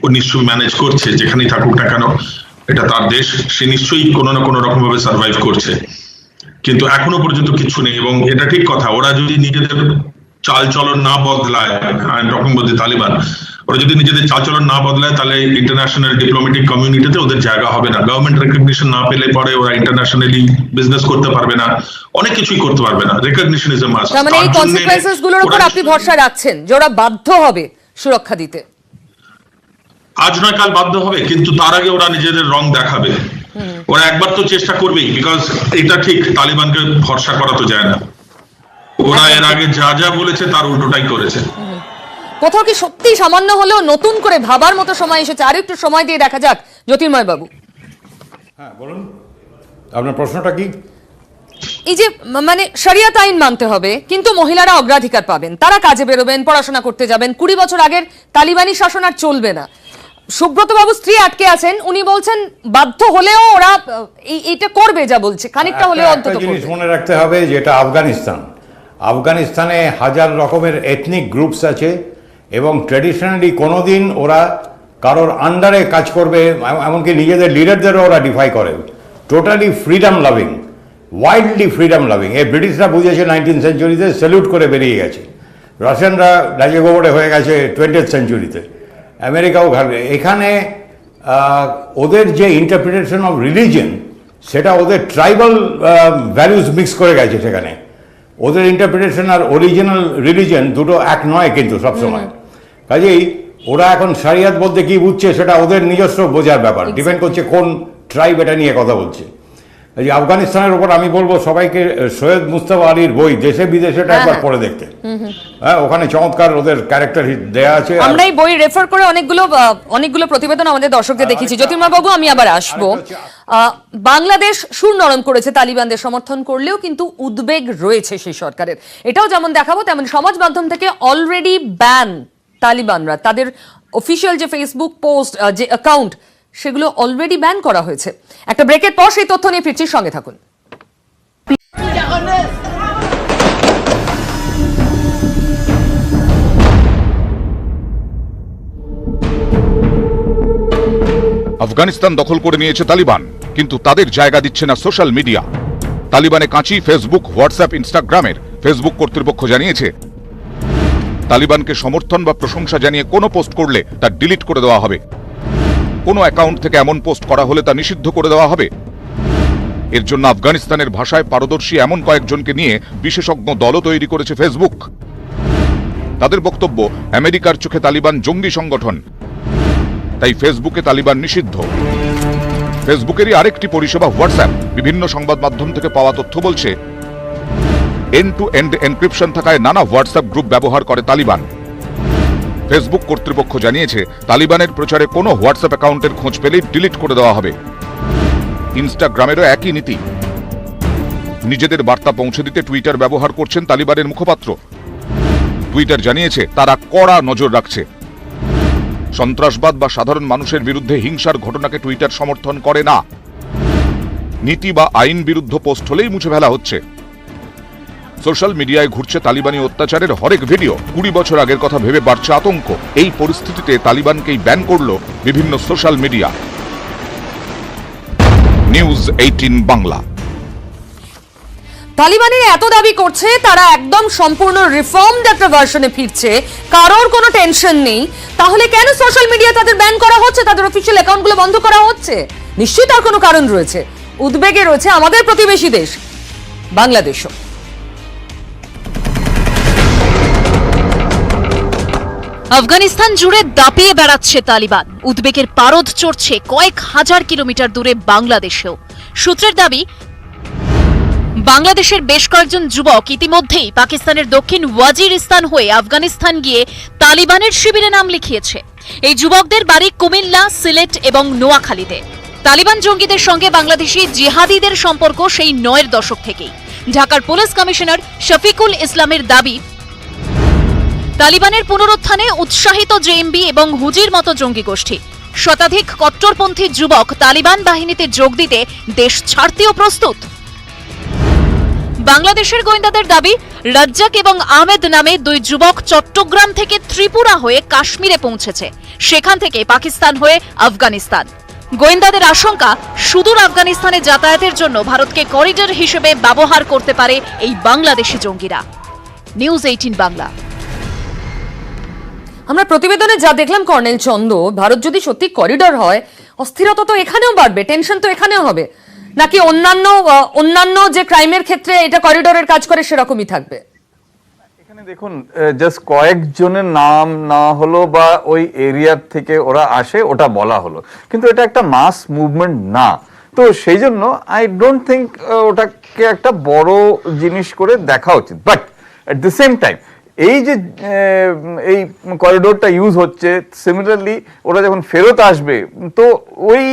ও নিশ্চয়ই ম্যানেজ করছে, যেখানেই থাকুক না কেন এটা তার দেশ, সে নিশ্চয়ই কোনো না কোনো রকম ভাবে সার্ভাইভ করছে। কিন্তু এখনো পর্যন্ত কিছু নেই। এবং এটা ঠিক কথা, ওরা যদি নিজেদের চালচলন না বদলায়, I am talking about the Taliban, ওরা যদি নিজেদের চালচলন না বদলায় তাহলে ইন্টারন্যাশনাল ডিপ্লোম্যাটিক কমিউনিটিতে ওদের জায়গা হবে না। গভর্নমেন্ট রেকগনিশন না পেলে পরে ওরা ইন্টারন্যাশনালি বিজনেস করতে পারবে না, অনেক কিছুই করতে পারবে না। Recognition is a must. তার মানে এই কনসিকোয়েন্সেস গুলোর উপর আপনি ভরসা রাখছেন যে ওরা বাধ্য হবে সুরক্ষা দিতে? আজ নয় কাল বাধ্য হবে, কিন্তু তার আগে ওরা নিজেদের রং দেখাবে। ওরা একবার তো চেষ্টা করবেই, বিকজ এটা ঠিক তালিবানকে ভরসা করা তো যায় না। ওরা এর আগে যা যা বলেছে তার উল্টোটাই করেছে। কোথাও কি সত্যি সামান্য হলেও নতুন করে ভাবার মতো সময় এসেছে? আর একটু সময় দিয়ে দেখা যাক। জ্যোতির্ময় বাবু, হ্যাঁ বলুন, আপনার প্রশ্নটা কি? এই যে মানে শরিয়াত আইন মানতে হবে, কিন্তু মহিলারা অগ্রাধিকার পাবেন, তারা কাজে বেরোবেন, পড়াশোনা করতে যাবেন, 20 বছর আগের তালিবানি শাসন আর চলবে না। সুব্রত বাবু স্ত্রী আটকে আছেন, উনি বলছেন বাধ্য হলেও ওরা এইটা করবে, যা বলছে খানিকটা হলেও অন্তত জিনিস মনে রাখতে হবে, যেটা আফগানিস্তানে হাজার রকমের এথনিক গ্রুপস আছে, এবং ট্র্যাডিশনালি কোনোদিন ওরা কারোর আন্ডারে কাজ করবে, এমনকি নিজেদের লিডারদেরও ওরা ডিফাই করে। Totally freedom loving, wildly freedom loving. এই ব্রিটিশরা বুঝেছে 19th সেঞ্চুরিতে, স্যালুট করে বেরিয়ে গেছে। রাশিয়ানরা রাজে গোবরে হয়ে গেছে 20th সেঞ্চুরিতে, আমেরিকাও ঘাটবে। এখানে ওদের যে ইন্টারপ্রিটেশন অফ রিলিজিয়ন, সেটা ওদের ট্রাইবাল ভ্যালুজ মিক্স করে গেছে সেখানে। ওদের ইন্টারপ্রিটেশন আর অরিজিনাল রিলিজিয়ন দুটো এক নয় কিন্তু সবসময়। কাজেই ওরা এখন শরিয়ত বলতে কি বুঝছে সেটা ওদের নিজস্ব বোঝার ব্যাপার, ডিপেন্ড করছে কোন ট্রাইব এটা নিয়ে কথা বলছে। এই যে আফগানিস্তানের উপর আমি বলবো সবাইকে সৈয়দ মুস্তাফা আলীর বই দেশে বিদেশেটা একবার পড়ে দেখতে। হ্যাঁ, ওখানে চমৎকার ওদের ক্যারেক্টার দেয়া আছে। আমরা এই বই রেফার করে অনেকগুলো প্রতিবেদন আমাদের দর্শকদের দেখিয়েছি। জ্যোতির্ময় বাবু, আমি আবার আসবো। বাংলাদেশ সুর নরম করেছে তালিবানদের সমর্থন করলেও কিন্তু উদ্বেগ রয়েছে সেই সরকারের। এটাও যেমন দেখাবো তেমন সমাজ মাধ্যম থেকে অলরেডি ব্যান তালিবানরা, তাদের অফিসিয়াল যে ফেসবুক পোস্ট, যে অ্যাকাউন্ট, সেগুলো অলরেডি ব্যান করা হয়েছে। একটা ব্রেকের পর সেই তথ্য নিয়ে ফিরছি, সঙ্গে থাকুন। আফগানিস্তান দখল করে নিয়েছে তালিবান, কিন্তু তাদের জায়গা দিচ্ছে না সোশ্যাল মিডিয়া। তালিবানে কাঁচি ফেসবুক, হোয়াটসঅ্যাপ, ইনস্টাগ্রামের। ফেসবুক কর্তৃপক্ষ জানিয়েছে তালিবানকে সমর্থন বা প্রশংসা জানিয়ে কোনো পোস্ট করলে তা ডিলিট করে দেওয়া হবে। কোনো অ্যাকাউন্ট থেকে এমন পোস্ট করা হলে তা নিষিদ্ধ করে দেওয়া হবে। এর জন্য আফগানিস্তানের ভাষায় পারদর্শী এমন কয়েকজনকে নিয়ে বিশেষজ্ঞ দলও তৈরি করেছে ফেসবুক। তাদের বক্তব্য, আমেরিকার চোখে তালিবান জঙ্গি সংগঠন, তাই ফেসবুকে তালিবান নিষিদ্ধ। ফেসবুকেরই আরেকটি পরিষেবা হোয়াটসঅ্যাপ। বিভিন্ন সংবাদ মাধ্যম থেকে পাওয়া তথ্য বলছে এন্ড টু এন্ড এনক্রিপশন থাকায় নানা হোয়াটসঅ্যাপ গ্রুপ ব্যবহার করে তালিবান। ফেসবুক কর্তৃপক্ষ জানিয়েছে তালিবানের প্রচারে কোনো হোয়াটসঅ্যাপ অ্যাকাউন্টের খোঁজ পেলেই ডিলিট করে দেওয়া হবে। ইনস্টাগ্রামেরও একই নীতি। নিজেদের বার্তা পৌঁছে দিতে টুইটার ব্যবহার করছেন তালিবানের মুখপাত্র। টুইটার জানিয়েছে তারা কড়া নজর রাখছে। সন্ত্রাসবাদ বা সাধারণ মানুষের বিরুদ্ধে হিংসার ঘটনাকে টুইটার সমর্থন করে না। নীতি বা আইন বিরুদ্ধ পোস্ট হলেই মুছে ফেলা হচ্ছে। সোশ্যাল মিডিয়ায় ঘুরছে তালিবানি অত্যাচারের হরেক ভিডিও। 20 বছর আগের কথা ভেবে বাড়ছে আতঙ্ক। এই পরিস্থিতিতে তালিবানকেই ব্যান করল বিভিন্ন সোশ্যাল মিডিয়া। নিউজ 18 বাংলা। তালিবানের এত দাবি করছে তারা একদম সম্পূর্ণ রিফর্মড একটা ভার্সনে ফিরছে, কারোর কোনো টেনশন নেই, তাহলে কেন সোশ্যাল মিডিয়া তাদের ব্যান করা হচ্ছে, তাদের অফিসিয়াল অ্যাকাউন্টগুলো বন্ধ করা হচ্ছে? নিশ্চয়ই তার কোনো কারণ রয়েছে। উদ্বেগে রয়েছে আমাদের প্রতিবেশী দেশ বাংলাদেশও। আফগানিস্তান জুড়ে দাপিয়ে বেড়াচ্ছে তালিবান। উদ্বেগের পারদ চড়ছে কয়েক হাজার কিলোমিটার দূরে বাংলাদেশেও। সূত্রের দাবি, বাংলাদেশের বেশ কয়েকজন যুবক ইতিমধ্যেই পাকিস্তানের দক্ষিণ ওয়াজিরিস্তান হয়ে আফগানিস্তান গিয়ে তালিবানের শিবিরে নাম লিখিয়েছে। এই যুবকদের বাড়ি কুমিল্লা, সিলেট এবং নোয়াখালীতে। তালিবান জঙ্গিদের সঙ্গে বাংলাদেশি জিহাদিদের সম্পর্ক সেই 9 দশক থেকেই। ঢাকার পুলিশ কমিশনার শফিকুল ইসলামের দাবি, তালিবানের পুনরুত্থানে উৎসাহিত জেএমবি এবং হুজির মতো জঙ্গি গোষ্ঠী। শতাধিক কট্টরপন্থী যুবক তালিবান বাহিনীতে যোগ দিতে দেশ ছাড়তেও প্রস্তুত। বাংলাদেশের গোয়েন্দাদের দাবি, রাজ্জাক এবং আহমেদ নামে 2 যুবক চট্টগ্রাম থেকে ত্রিপুরা হয়ে কাশ্মীরে পৌঁছেছে, সেখান থেকে পাকিস্তান হয়ে আফগানিস্তান। গোয়েন্দাদের আশঙ্কা, সুদূর আফগানিস্তানে যাতায়াতের জন্য ভারতকে করিডর হিসেবে ব্যবহার করতে পারে এই বাংলাদেশি জঙ্গিরা। নিউজ 18 বাংলা। আমরা প্রতিবেদনে যা দেখলাম কর্নেল চন্দ, ভারত যদি সত্যি করিডর হয়, অস্থিরতা তো এখানেও বাড়বে, টেনশন তো এখানেও হবে, নাকি অন্যান্য যে ক্রাইমের ক্ষেত্রে এটা করিডোরের কাজ করে সেরকমই থাকবে? এখানে দেখুন, জাস্ট কয়েকজনের নাম না হলো বা ওই এরিয়ার থেকে ওরা আসে ওটা বলা হলো, কিন্তু এটা একটা মাস মুভমেন্ট না। তো সেই জন্য আই ডোন্ট থিঙ্ক ওটাকে একটা বড় জিনিস করে দেখা উচিত। But at the same time এই যে এই করিডোরটা ইউজ হচ্ছে, সিমিলারলি ওরা যখন ফেরত আসবে, তো ওই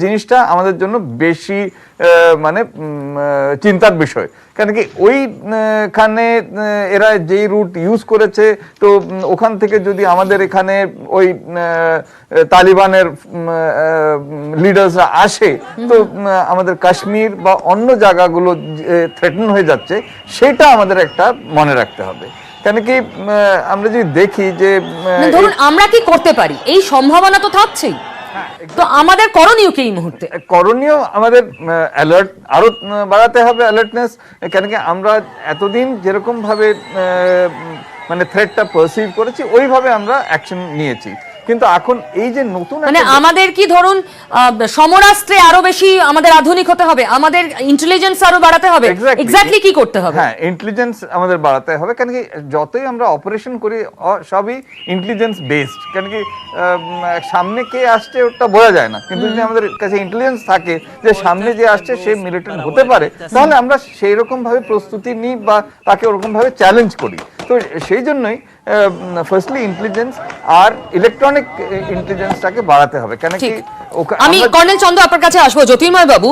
জিনিসটা আমাদের জন্য বেশি মানে চিন্তার বিষয়। কেন কি ওইখানে এরা যেই রুট ইউজ করেছে, তো ওখান থেকে যদি আমাদের এখানে ওই তালিবানের লিডার্সরা আসে, তো আমাদের কাশ্মীর বা অন্য জায়গাগুলো থ্রেটেন হয়ে যাচ্ছে, সেটা আমাদের একটা মনে রাখতে হবে। কেন কি আমরা যদি দেখি যে ধরুন আমরা কি করতে পারি, এই সম্ভাবনা তো থাকছেই। তো আমাদের করণীয় কি এই মুহূর্তে? করণীয় আমাদের অ্যালার্ট আরো বাড়াতে হবে, অ্যালার্টনেস। কেন কি আমরা এতদিন যেরকম ভাবে মানে থ্রেটটা পারসিভ করেছি ওইভাবে আমরা অ্যাকশন নিয়েছি, কিন্তু এখন এই যে নতুন মানে আমাদের কি ধরুন সমরাস্ত্রে আরো বেশি আমাদের আধুনিক হতে হবে, আমাদের ইন্টেলিজেন্স আরো বাড়াতে হবে, এক্স্যাক্টলি কি করতে হবে? হ্যাঁ, ইন্টেলিজেন্স আমাদের বাড়াতে হবে। কেন কি যতই আমরা অপারেশন করি সবই ইন্টেলিজেন্স বেসড। কেন কি সামনে কে আসছে ওটা বোঝা যায় না, কিন্তু যদি আমাদের কাছে ইন্টেলিজেন্স থাকে যে সামনে যে আসছে সে মিলিটেন্ট হতে পারে, তাহলে আমরা সেই রকম ভাবে প্রস্তুতি নিই বা তাকে ওরকম ভাবে চ্যালেঞ্জ করি। তো সেই জন্যই ফার্স্টলি ইন্টেলিজেন্স আর ইলেকট্রনিক ইন্টেলিজেন্সটাকে বাড়াতে হবে। কেন কি আমি কর্নেল চন্দ্র আপনার কাছে আসবো। জ্যোতির্ময় বাবু,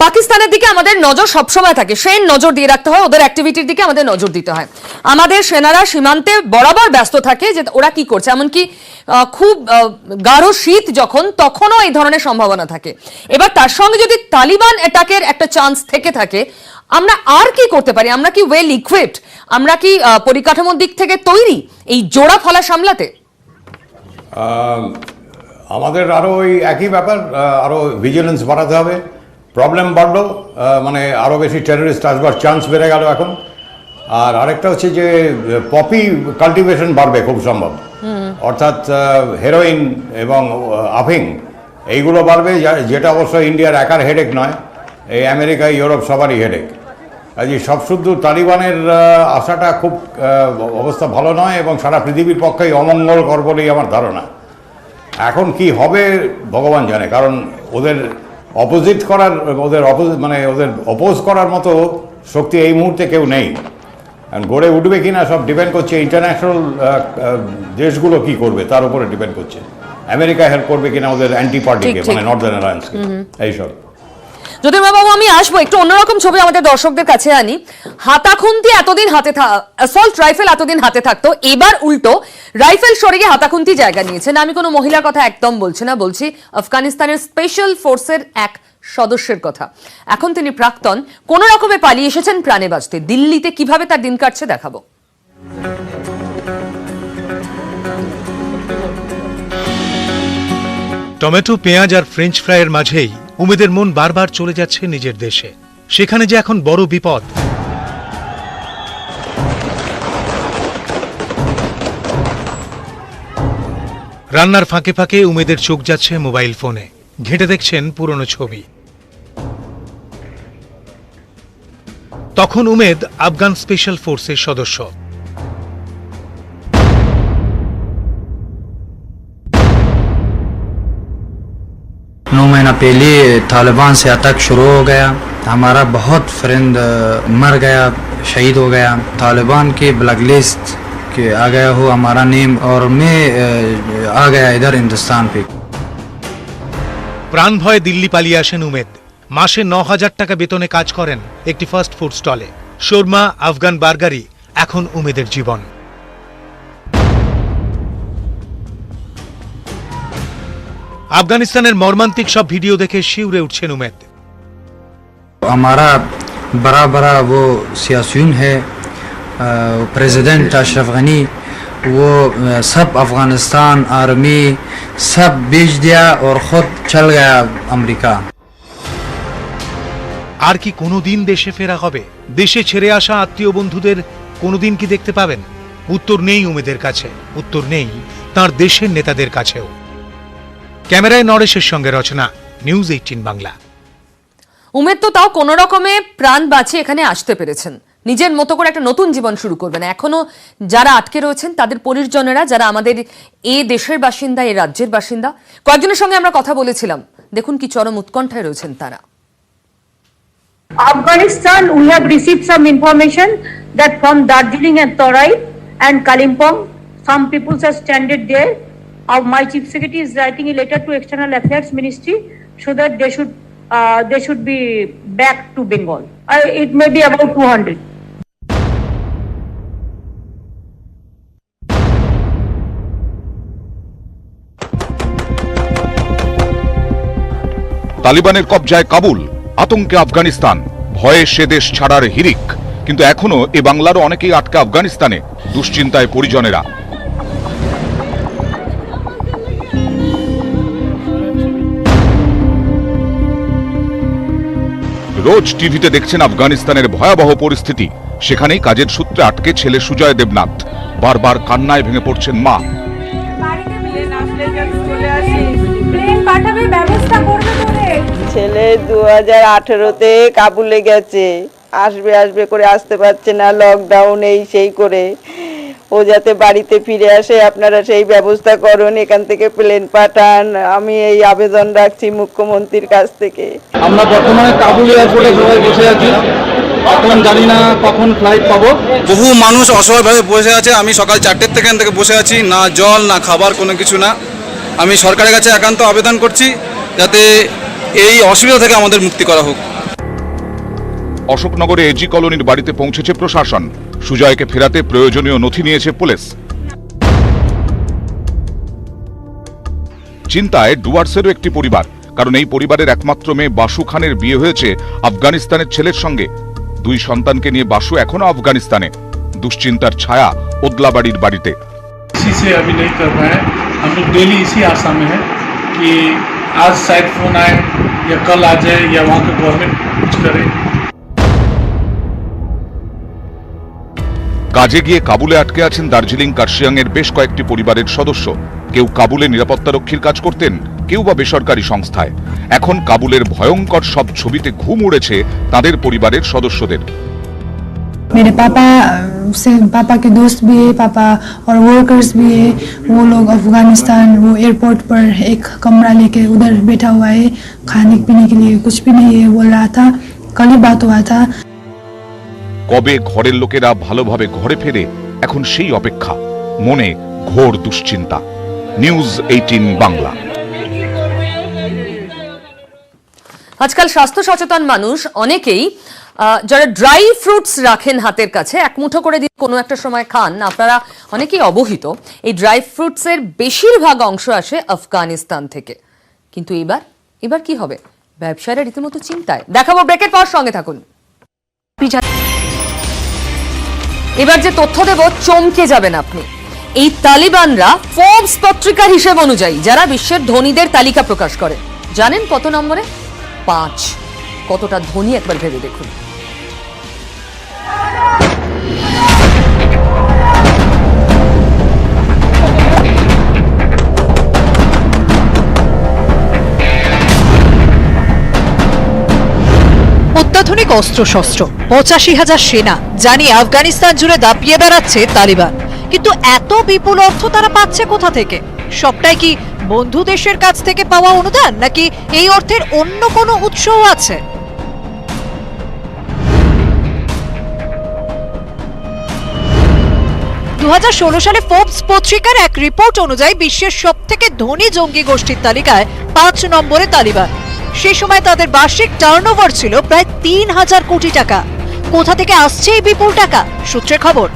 পাকিস্তানের দিকে আমাদের নজর সবসময় থাকে, সেই নজর দিয়ে রাখতে হয়, ওদের অ্যাক্টিভিটির দিকে আমাদের নজর দিতে হয়। আমাদের সেনারা সীমান্তে বরাবর ব্যস্ত থাকে যে ওরা কি করছে, এমনকি খুব গাঢ় শীত যখন, তখনও এই ধরনের সম্ভাবনা থাকে। এবার তার সঙ্গে যদি তালিবান অ্যাটাকের একটা চান্স থেকে থাকে, আমরা আর কি করতে পারি? আমরা কি ওয়েল ইকুইপড? আমরা কি পরিকাঠামোর দিক থেকে তৈরি এই জোড়া ফলা সামলাতে? আমাদের আরও ওই একই ব্যাপার, আরও ভিজিলেন্স বাড়াতে হবে। প্রবলেম বাড়লো, মানে আরও বেশি টেররিস্ট আসবার চান্স বেড়ে গেল এখন। আর আরেকটা হচ্ছে যে পপি কাল্টিভেশন বাড়বে খুব সম্ভব, অর্থাৎ হেরোইন এবং আফিং এইগুলো বাড়বে, যেটা অবশ্য ইন্ডিয়ার একার হেডেক নয়, এই আমেরিকা ইউরোপ সবারই হেডেক। কাজে সব শুদ্ধ তালিবানের আশাটা খুব অবস্থা ভালো নয় এবং সারা পৃথিবীর পক্ষেই অমঙ্গলকর বলেই আমার ধারণা। এখন কি হবে ভগবান জানে, কারণ ওদের অপোজিট করার, ওদের অপোজ করার মতো শক্তি এই মুহূর্তে কেউ নেই। গড়ে উঠবে কিনা সব ডিপেন্ড করছে ইন্টারন্যাশনাল দেশগুলো কি করবে তার উপরে ডিপেন্ড করছে। আমেরিকা হেল্প করবে কিনা ওদের অ্যান্টি পার্টিকে, মানে নর্দার্ন অ্যালায়েন্সকে, এইসব। জ্যোতির্ময় বাবু, আমি আসবো, একটু অন্যরকম ছবি আমাদের দর্শকদের কাছে আনি। হাতাখুন্তি এতদিন হাতে, অ্যাসল্ট রাইফেল এতদিন হাতে থাকতো, এবার উল্টো রাইফেল সরে গিয়ে হাতাখুন্তি জায়গা নিয়েছেন। আমি কোনো মহিলার কথা একদম বলছি না, বলছি আফগানিস্তানের স্পেশাল ফোর্সের এক সদস্যের কথা। এখন তিনি প্রাক্তন, কোন রকমে পালিয়ে এসেছেন প্রাণে বাঁচতে। দিল্লিতে কিভাবে তার দিন কাটছে দেখাবো। টমেটো, পেঁয়াজ আর ফ্রেঞ্চ ফ্রাইয়ের মাঝেই উমেদের মন বারবার চলে যাচ্ছে নিজের দেশে। সেখানে যে এখন বড় বিপদ। রান্নার ফাঁকে ফাঁকে উমেদের চোখ যাচ্ছে মোবাইল ফোনে, ঘেঁটে দেখছেন পুরনো ছবি। তখন উমেদ আফগান স্পেশাল ফোর্সের সদস্য। 9 महीना पहले तालिबान से अटैक शुरू हो गया, हमारा बहुत फ्रेंड मर गया, शहीद हो गया। तालिबान के ब्लैक लिस्ट के आ गया हो हमारा नेम, और मैं आ गया इधर हिंदुस्तान पे। প্রাণ ভয়ে দিল্লি পালিয়ে আসেন উমেদ। মাসে 9,000 টাকা বেতনে কাজ করেন একটি ফাস্ট ফুড স্টলে। শর্মা, আফগান বার্গারি এখন উমেদের জীবন। আফগানিস্তানের মর্মান্তিক সব ভিডিও দেখে শিউরে উঠছেন উমেদ। हमारा बड़ा बड़ा वो सियासीन है, प्रेसिडेंट अशरफ गनी, वो सब अफगानिस्तान आर्मी सब बेच दिया और खुद चल गया अमेरिका। আর কি কোনোদিন দেশে ফেরা হবে? দেশে ছেড়ে আসা আত্মীয় বন্ধুদের কোনোদিন কি দেখতে পাবেন? উত্তর নেই উমেদের কাছে, উত্তর নেই তার দেশের নেতাদের কাছেও। ক্যামেরায় নরেশের সঙ্গে রচনা, নিউজ 18 বাংলা। উমেদ তো তাও কোন রকমে প্রাণ বাঁচিয়ে এখানে আসতে পেরেছেন, নিজের মতো করে একটা নতুন জীবন শুরু করবেন। এখনো যারা আটকে রয়েছেন তাদের পরিজনেরা, যারা আমাদের এই দেশের বাসিন্দা, এই রাজ্যের বাসিন্দা, কয়েকজনের সঙ্গে আমরা কথা বলেছিলাম। দেখুন কি চরম উৎকণ্ঠায় রয়েছেন তারা। Afghanistan, we have received some information that from Darjeeling and Torai and Kalimpong, some people are stranded there. My chief secretary is writing a letter to External Affairs Ministry so that they should be back to Bengal. It may be about 200. তালিবানের কবজায় Kabul, আতঙ্কে আফগানিস্তান, ভয়ে সে দেশ ছাড়ার হিড়িক। কিন্তু এখনো এ বাংলারও অনেকেই আটকে আফগানিস্তানে, দুশ্চিন্তায় পরিজনেরা। রোজ টিভিতে দেখছেন আফগানিস্তানের ভয়াবহ পরিস্থিতি, সেখানেই কাজের সূত্রে আটকে ছেলে সুজয় দেবনাথ। বারবার কান্নায় ভেঙে পড়ছেন মা। ছেলে 2018-তে কাবুলে গেছে, আসবে আসবে করে আসতে পারছে না, লকডাউন এই সেই করে। ও যাতে বাড়িতে ফিরে আসে, আপনারা সেই ব্যবস্থা করুন, এখান থেকে প্লেন পাঠান। আমি এই আবেদন রাখছি মুখ্যমন্ত্রীর কাছ থেকে। আমরা বর্তমানে কাবুল এয়ারপোর্টে সবাই বসে আছি, এখন জানি না কখন ফ্লাইট পাবো। বহু মানুষ অসহায়ভাবে বসে আছে। আমি সকাল 4টের থেকে এখান থেকে বসে আছি, না জল না খাবার, কোনো কিছু না। আমি সরকারের কাছে একান্ত আবেদন করছি যাতে এই অসুবিধা থেকে আমাদের মুক্তি করা হোক। অশোকনগরে এজি কলোনির বাড়িতে পৌঁছেছে প্রশাসন। সুজয়কে ফেরাতে প্রয়োজনীয় নথি নিয়েছে পুলিশ। চিন্তায় ডুয়ার্সেরও একটি পরিবার, কারণ এই পরিবারের একমাত্র মেয়ে বাসু খানের বিয়ে হয়েছে আফগানিস্তানের ছেলের সঙ্গে। 2 সন্তানকে নিয়ে বাসু এখনো আফগানিস্তানে। দুশ্চিন্তার ছায়া ওদলাবাড়ির বাড়িতে। इसी से अभी नहीं कर पाए, हम लोग डेली इसी आशा में है कि आज शायद फोन आए या कल आ जाए या वहाँ का गवर्नमेंट कुछ करे। কাজে গিয়ে কাবুলে আটকে আছেন দার্জিলিং কার্শিয়াং এর বেশ কয়েকটি পরিবারের সদস্য। কেউ কাবুলে নিরাপত্তারক্ষীর কাজ করতেন, কেউ বা বেসরকারি সংস্থায়। এখন কাবুলের ভয়ঙ্কর সব ছবিতে ঘুম উড়েছে তাদের পরিবারের সদস্যদের। मेरे पापा के दोस्त भी है, पापा और वर्कर्स भी है। वो लोग अफगानिस्तान वो एयरपोर्ट पर एक कमरा लेके उधर बैठा हुआ है, खाने पीने के लिए कुछ भी नहीं है बोल रहा था। कल ही बात हुआ था। কবে ঘরের লোকেরা ভালোভাবে ঘরে ফেরে, এখন সেই অপেক্ষা। মনে ঘোর দুশ্চিন্তা। নিউজ 18 বাংলা। আজকাল স্বাস্থ্য সচেতন মানুষ অনেকেই যারা ড্রাই ফ্রুটস রাখেন হাতের কাছে, এক মুঠো করে দিয়ে কোনো একটা সময় খান, আপনারা অনেকেই অবহিত। এই ড্রাই ফ্রুটসের বেশিরভাগ অংশ আসে আফগানিস্তান থেকে। কিন্তু এবার কি হবে? ব্যবসায়ীরা রীতিমতো চিন্তায়। দেখাবো ব্রেকের পর, সঙ্গে থাকুন। এবার যে তথ্য দেব, চমকে যাবেন আপনি। এই তালিবানরা ফোর্বস পত্রিকার হিসেব অনুযায়ী যারা বিশ্বের ধনীদের তালিকা প্রকাশ করে, জানেন কত নম্বরে? 5। কতটা ধনী একবার ভেবে দেখুন। অত্যাধুনিক অস্ত্রশস্ত্র, 85,000 সেনা জানিয়ে আফগানিস্তান জুড়ে দাপিয়ে বেড়াচ্ছে তালিবান। কিন্তু এত বিপুল অর্থ তারা পাচ্ছে কোথা থেকে? সবটাই কি বন্ধু দেশের কাছ থেকে পাওয়া অনুদান, নাকি এই অর্থের অন্য কোনো উৎসও আছে? দু 2016 সালে ফোর্বস পত্রিকার এক রিপোর্ট অনুযায়ী বিশ্বের সবথেকে ধনী জঙ্গি গোষ্ঠীর তালিকায় 5 নম্বরে তালিবান। সেই সময় তাদের বার্ষিক টার্নওভার ছিল প্রায় 3,000 কোটি টাকা। কোথা থেকে আসছে এই বিপুল টাকা? সূত্রে খবর,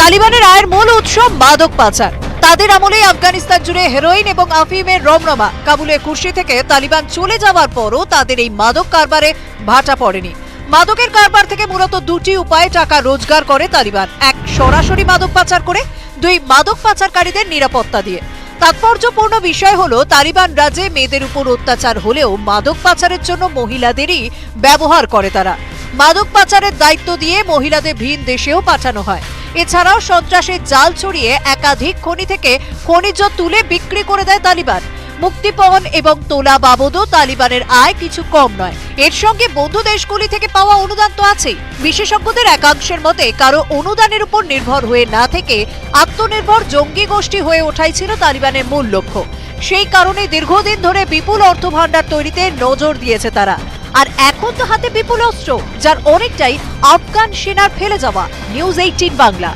তালিবানের আয়ের মূল উৎস মাদক পাচার। তাদের আমলেই আফগানিস্তান জুড়ে হেরোইন এবং আফিমের রমরমা। কাবুলের কুর্সি থেকে তালিবান চলে যাওয়ার পরও তাদের এই মাদক কারবারে ভাটা পড়েনি। মাদকের কারবার থেকে মূলত 2টি উপায়ে টাকা রোজগার করে তালিবান। 1, সরাসরি মাদক পাচার করে। 2, মাদক পাচারকারীদের নিরাপত্তা দিয়ে। তাৎপর্যপূর্ণ বিষয় হলো, তালিবান রাজ্যে মেয়েদের উপর অত্যাচার হলেও মাদক পাচারের জন্য মহিলাদেরই ব্যবহার করে তারা। মাদক পাচারের দায়িত্ব দিয়ে মহিলাদের ভিন দেশেও পাঠানো হয়। এছাড়াও সন্ত্রাসের জাল ছড়িয়ে একাধিক খনি থেকে খনিজ তুলে বিক্রি করে দেয় তালিবান। মুক্তিপণ এবং তোলা বাবদও তালিবানের আয় কিছু কম নয়। এর সঙ্গে বন্ধু দেশগুলি থেকে পাওয়া অনুদান তো আছেই। বিশেষজ্ঞদের একাংশের মতে কারো অনুদানের উপর নির্ভর হয়ে না থেকে আত্মনির্ভর জঙ্গি গোষ্ঠী হয়ে ওঠাই ছিল তালিবানের মূল লক্ষ্য। সেই কারণে দীর্ঘদিন ধরে বিপুল অর্থ ভাণ্ডার তৈরিতে নজর দিয়েছে তারা। আর এখন তো হাতে বিপুল অস্ত্র, যার অনেকটাই আফগান সেনার ফেলে যাওয়া। নিউজ 18 বাংলা।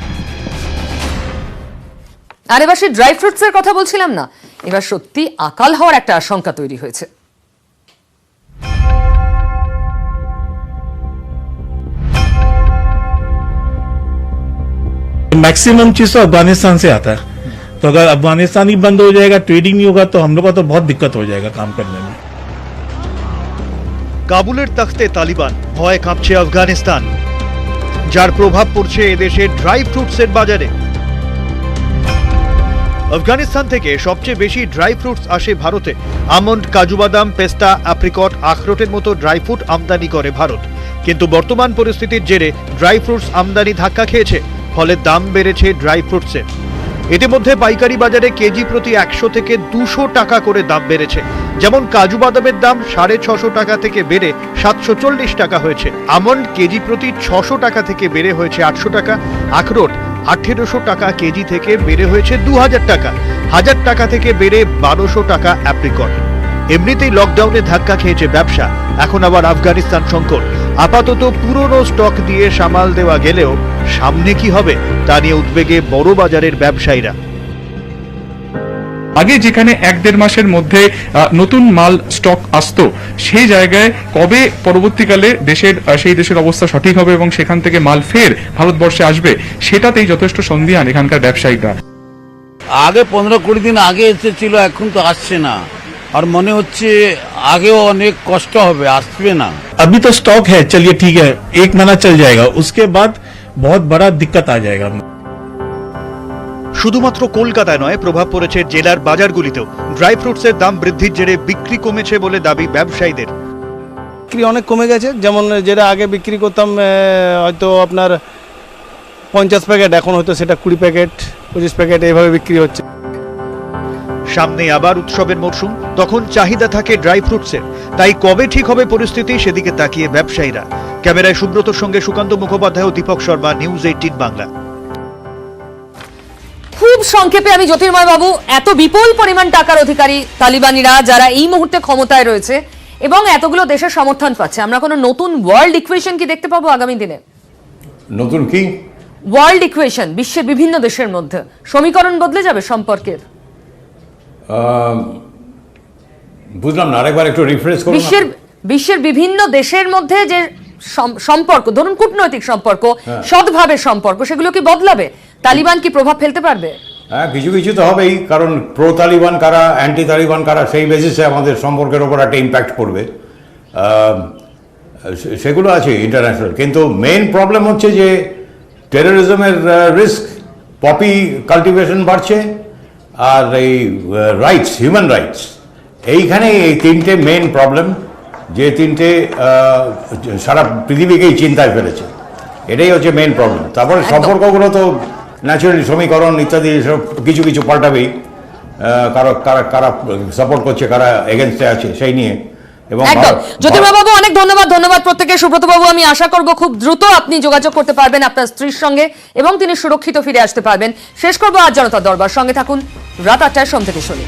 আর এবার সেই ড্রাই ফ্রুটস এর কথা বলছিলাম না, এবার সত্যি আকাল হওয়ার একটা আশঙ্কা তৈরি হয়েছে। मैक्सिमम चीज तो अफगानिस्तान से आता है, तो अगर अफगानिस्तान ही बंद हो जाएगा, ट्रेडिंग नहीं होगा, तो हम लोग का तो बहुत दिक्कत हो जाएगा काम करने में। কাবুলের তখতে তালিবান, ভয়ে কাঁপছে আফগানিস্তান, যার প্রভাব পড়ছে এদেশের ড্রাই ফ্রুটসের বাজারে। আফগানিস্তান থেকে সবচেয়ে বেশি ড্রাই ফ্রুটস আসে ভারতে। আমন্ড, কাজু বাদাম, পেস্তা, অ্যাপ্রিকট, আখরোটের মতো ড্রাই ফ্রুট আমদানি করে ভারত। কিন্তু বর্তমান পরিস্থিতির জেরে ড্রাই ফ্রুটস আমদানি ধাক্কা খেয়েছে, ফলে দাম বেড়েছে ড্রাই ফ্রুটসের। ইতিমধ্যে পাইকারি বাজারে কেজি প্রতি 100 থেকে 200 টাকা করে দাম বেড়েছে। যেমন কাজু বাদামের দাম 650 টাকা থেকে বেড়ে 740 টাকা হয়েছে। আমন্ড কেজি প্রতি 600 টাকা থেকে বেড়ে হয়েছে 800 টাকা। আখরোট 1800 টাকা কেজি থেকে বেড়ে হয়েছে 2000 টাকা। 1000 টাকা থেকে বেড়ে 1200 টাকা অ্যাপ্রিকট। এমনিতেই লকডাউনে ধাক্কা খেয়েছে ব্যবসা, এখন আবার আফগানিস্তান সংকট। আপাতত পুরনো স্টক দিয়ে সামাল দেওয়া গেলেও সামনে কি হবে তা নিয়ে উদ্বেগে বড় বাজারের ব্যবসায়ীরা। আগে যেখানে 1-1.5 মাসের মধ্যে নতুন মাল স্টক আসতো, সেই জায়গায় কবে পরবর্তীকালে সেই দেশের অবস্থা সঠিক হবে এবং সেখান থেকে মাল ফের ভারতবর্ষে আসবে, সেটাতেই যথেষ্ট সন্দিহান এখানকার ব্যবসায়ীরা। আগে 15-20 দিন আগে এসেছিল, এখন তো আসছে না, আর মনে হচ্ছে আগেও অনেক কষ্ট হবে, আসবে না। अभी तो स्टॉक है, चलिए ठीक है, 1 महीना चल जाएगा, उसके बाद बहुत बड़ा दिक्कत आ जाएगा। শুধুমাত্র কলকাতায় নয়, প্রভাব পড়েছে জেলার বাজারগুলিতেও। ড্রাই ফ্রুটসের দাম বৃদ্ধির জেরে বিক্রি কমেছে বলে দাবি ব্যবসায়ীদের। বিক্রি অনেক কমে গেছে, যেমন যেটা আগে বিক্রি করতাম হয়তো আপনার 50 প্যাকেট, এখন হয়তো সেটা 20 প্যাকেট 25 প্যাকেট এইভাবে বিক্রি হচ্ছে। সামনে আবার উৎসবের মরশুম, তখন চাহিদা থাকে ড্রাই ফ্রুটসের। তাই কবে ঠিক হবে পরিস্থিতি, সেদিকে তাকিয়ে ব্যবসায়ীরা। ক্যামেরায় সুব্রতর সঙ্গে সুকান্ত মুখোপাধ্যায় ও দীপক শর্মা, নিউজ 18 বাংলা। খুব সংক্ষেপে আমি জ্যোতির্ময় বাবু, এত বিপুল পরিমাণ টাকার অধিকারী তালিবানিরা যারা এই মুহূর্তে ক্ষমতায় রয়েছে এবং এতগুলো দেশের সমর্থন পাচ্ছে, আমরা কোনো নতুন ওয়ার্ল্ড ইকুয়েশন কি দেখতে পাবো আগামী দিনে? নতুন কি ওয়ার্ল্ড ইকুয়েশন, বিশ্বের বিভিন্ন দেশের মধ্যে সমীকরণ বদলে যাবে সম্পর্কের? বুঝলাম না, আরেকবার একটু রিফ্রেশ করুন। বিশ্বের বিভিন্ন দেশের মধ্যে যে সম্পর্ক, ধরুন কূটনৈতিক সম্পর্ক, সদ্ভাবে সম্পর্ক, সেগুলো কি বদলাবে? তালিবান কি প্রভাব ফেলতে পারবে? হ্যাঁ, কিছু কিছু তো হবেই, কারণ প্রো তালিবান কারা, অ্যান্টি তালিবান কারা, সেই বেসিসে আমাদের সম্পর্কের ওপর একটা ইম্প্যাক্ট পড়বে। সেগুলো আছে ইন্টারন্যাশনাল, কিন্তু মেইন প্রবলেম হচ্ছে যে টেরোরিজমের রিস্ক, পপি কাল্টিভেশন বাড়ছে, আর এই রাইটস, হিউম্যান রাইটস, এইখানে এই তিনটে মেইন প্রবলেম, যে তিনটে সারা পৃথিবীকেই চিন্তায় ফেলেছে। এটাই হচ্ছে মেইন প্রবলেম। তারপরে সম্পর্কগুলো তো ন্যাচারালি সমীকরণ ইত্যাদি সব কিছু কিছু পাল্টাবেই, কারা সাপোর্ট করছে, কারা এগেনস্টে আছে, সেই নিয়ে। এবং জ্যোতির্ময় বাবু, অনেক ধন্যবাদ প্রত্যেকে। সুব্রত বাবু, আমি আশা করব খুব দ্রুত আপনি যোগাযোগ করতে পারবেন আপনার স্ত্রীর সঙ্গে এবং তিনি সুরক্ষিত ফিরে আসতে পারবেন। শেষ করবো আজ জনতার দরবার। সঙ্গে থাকুন রাত 8টায় সোম থেকে শনি।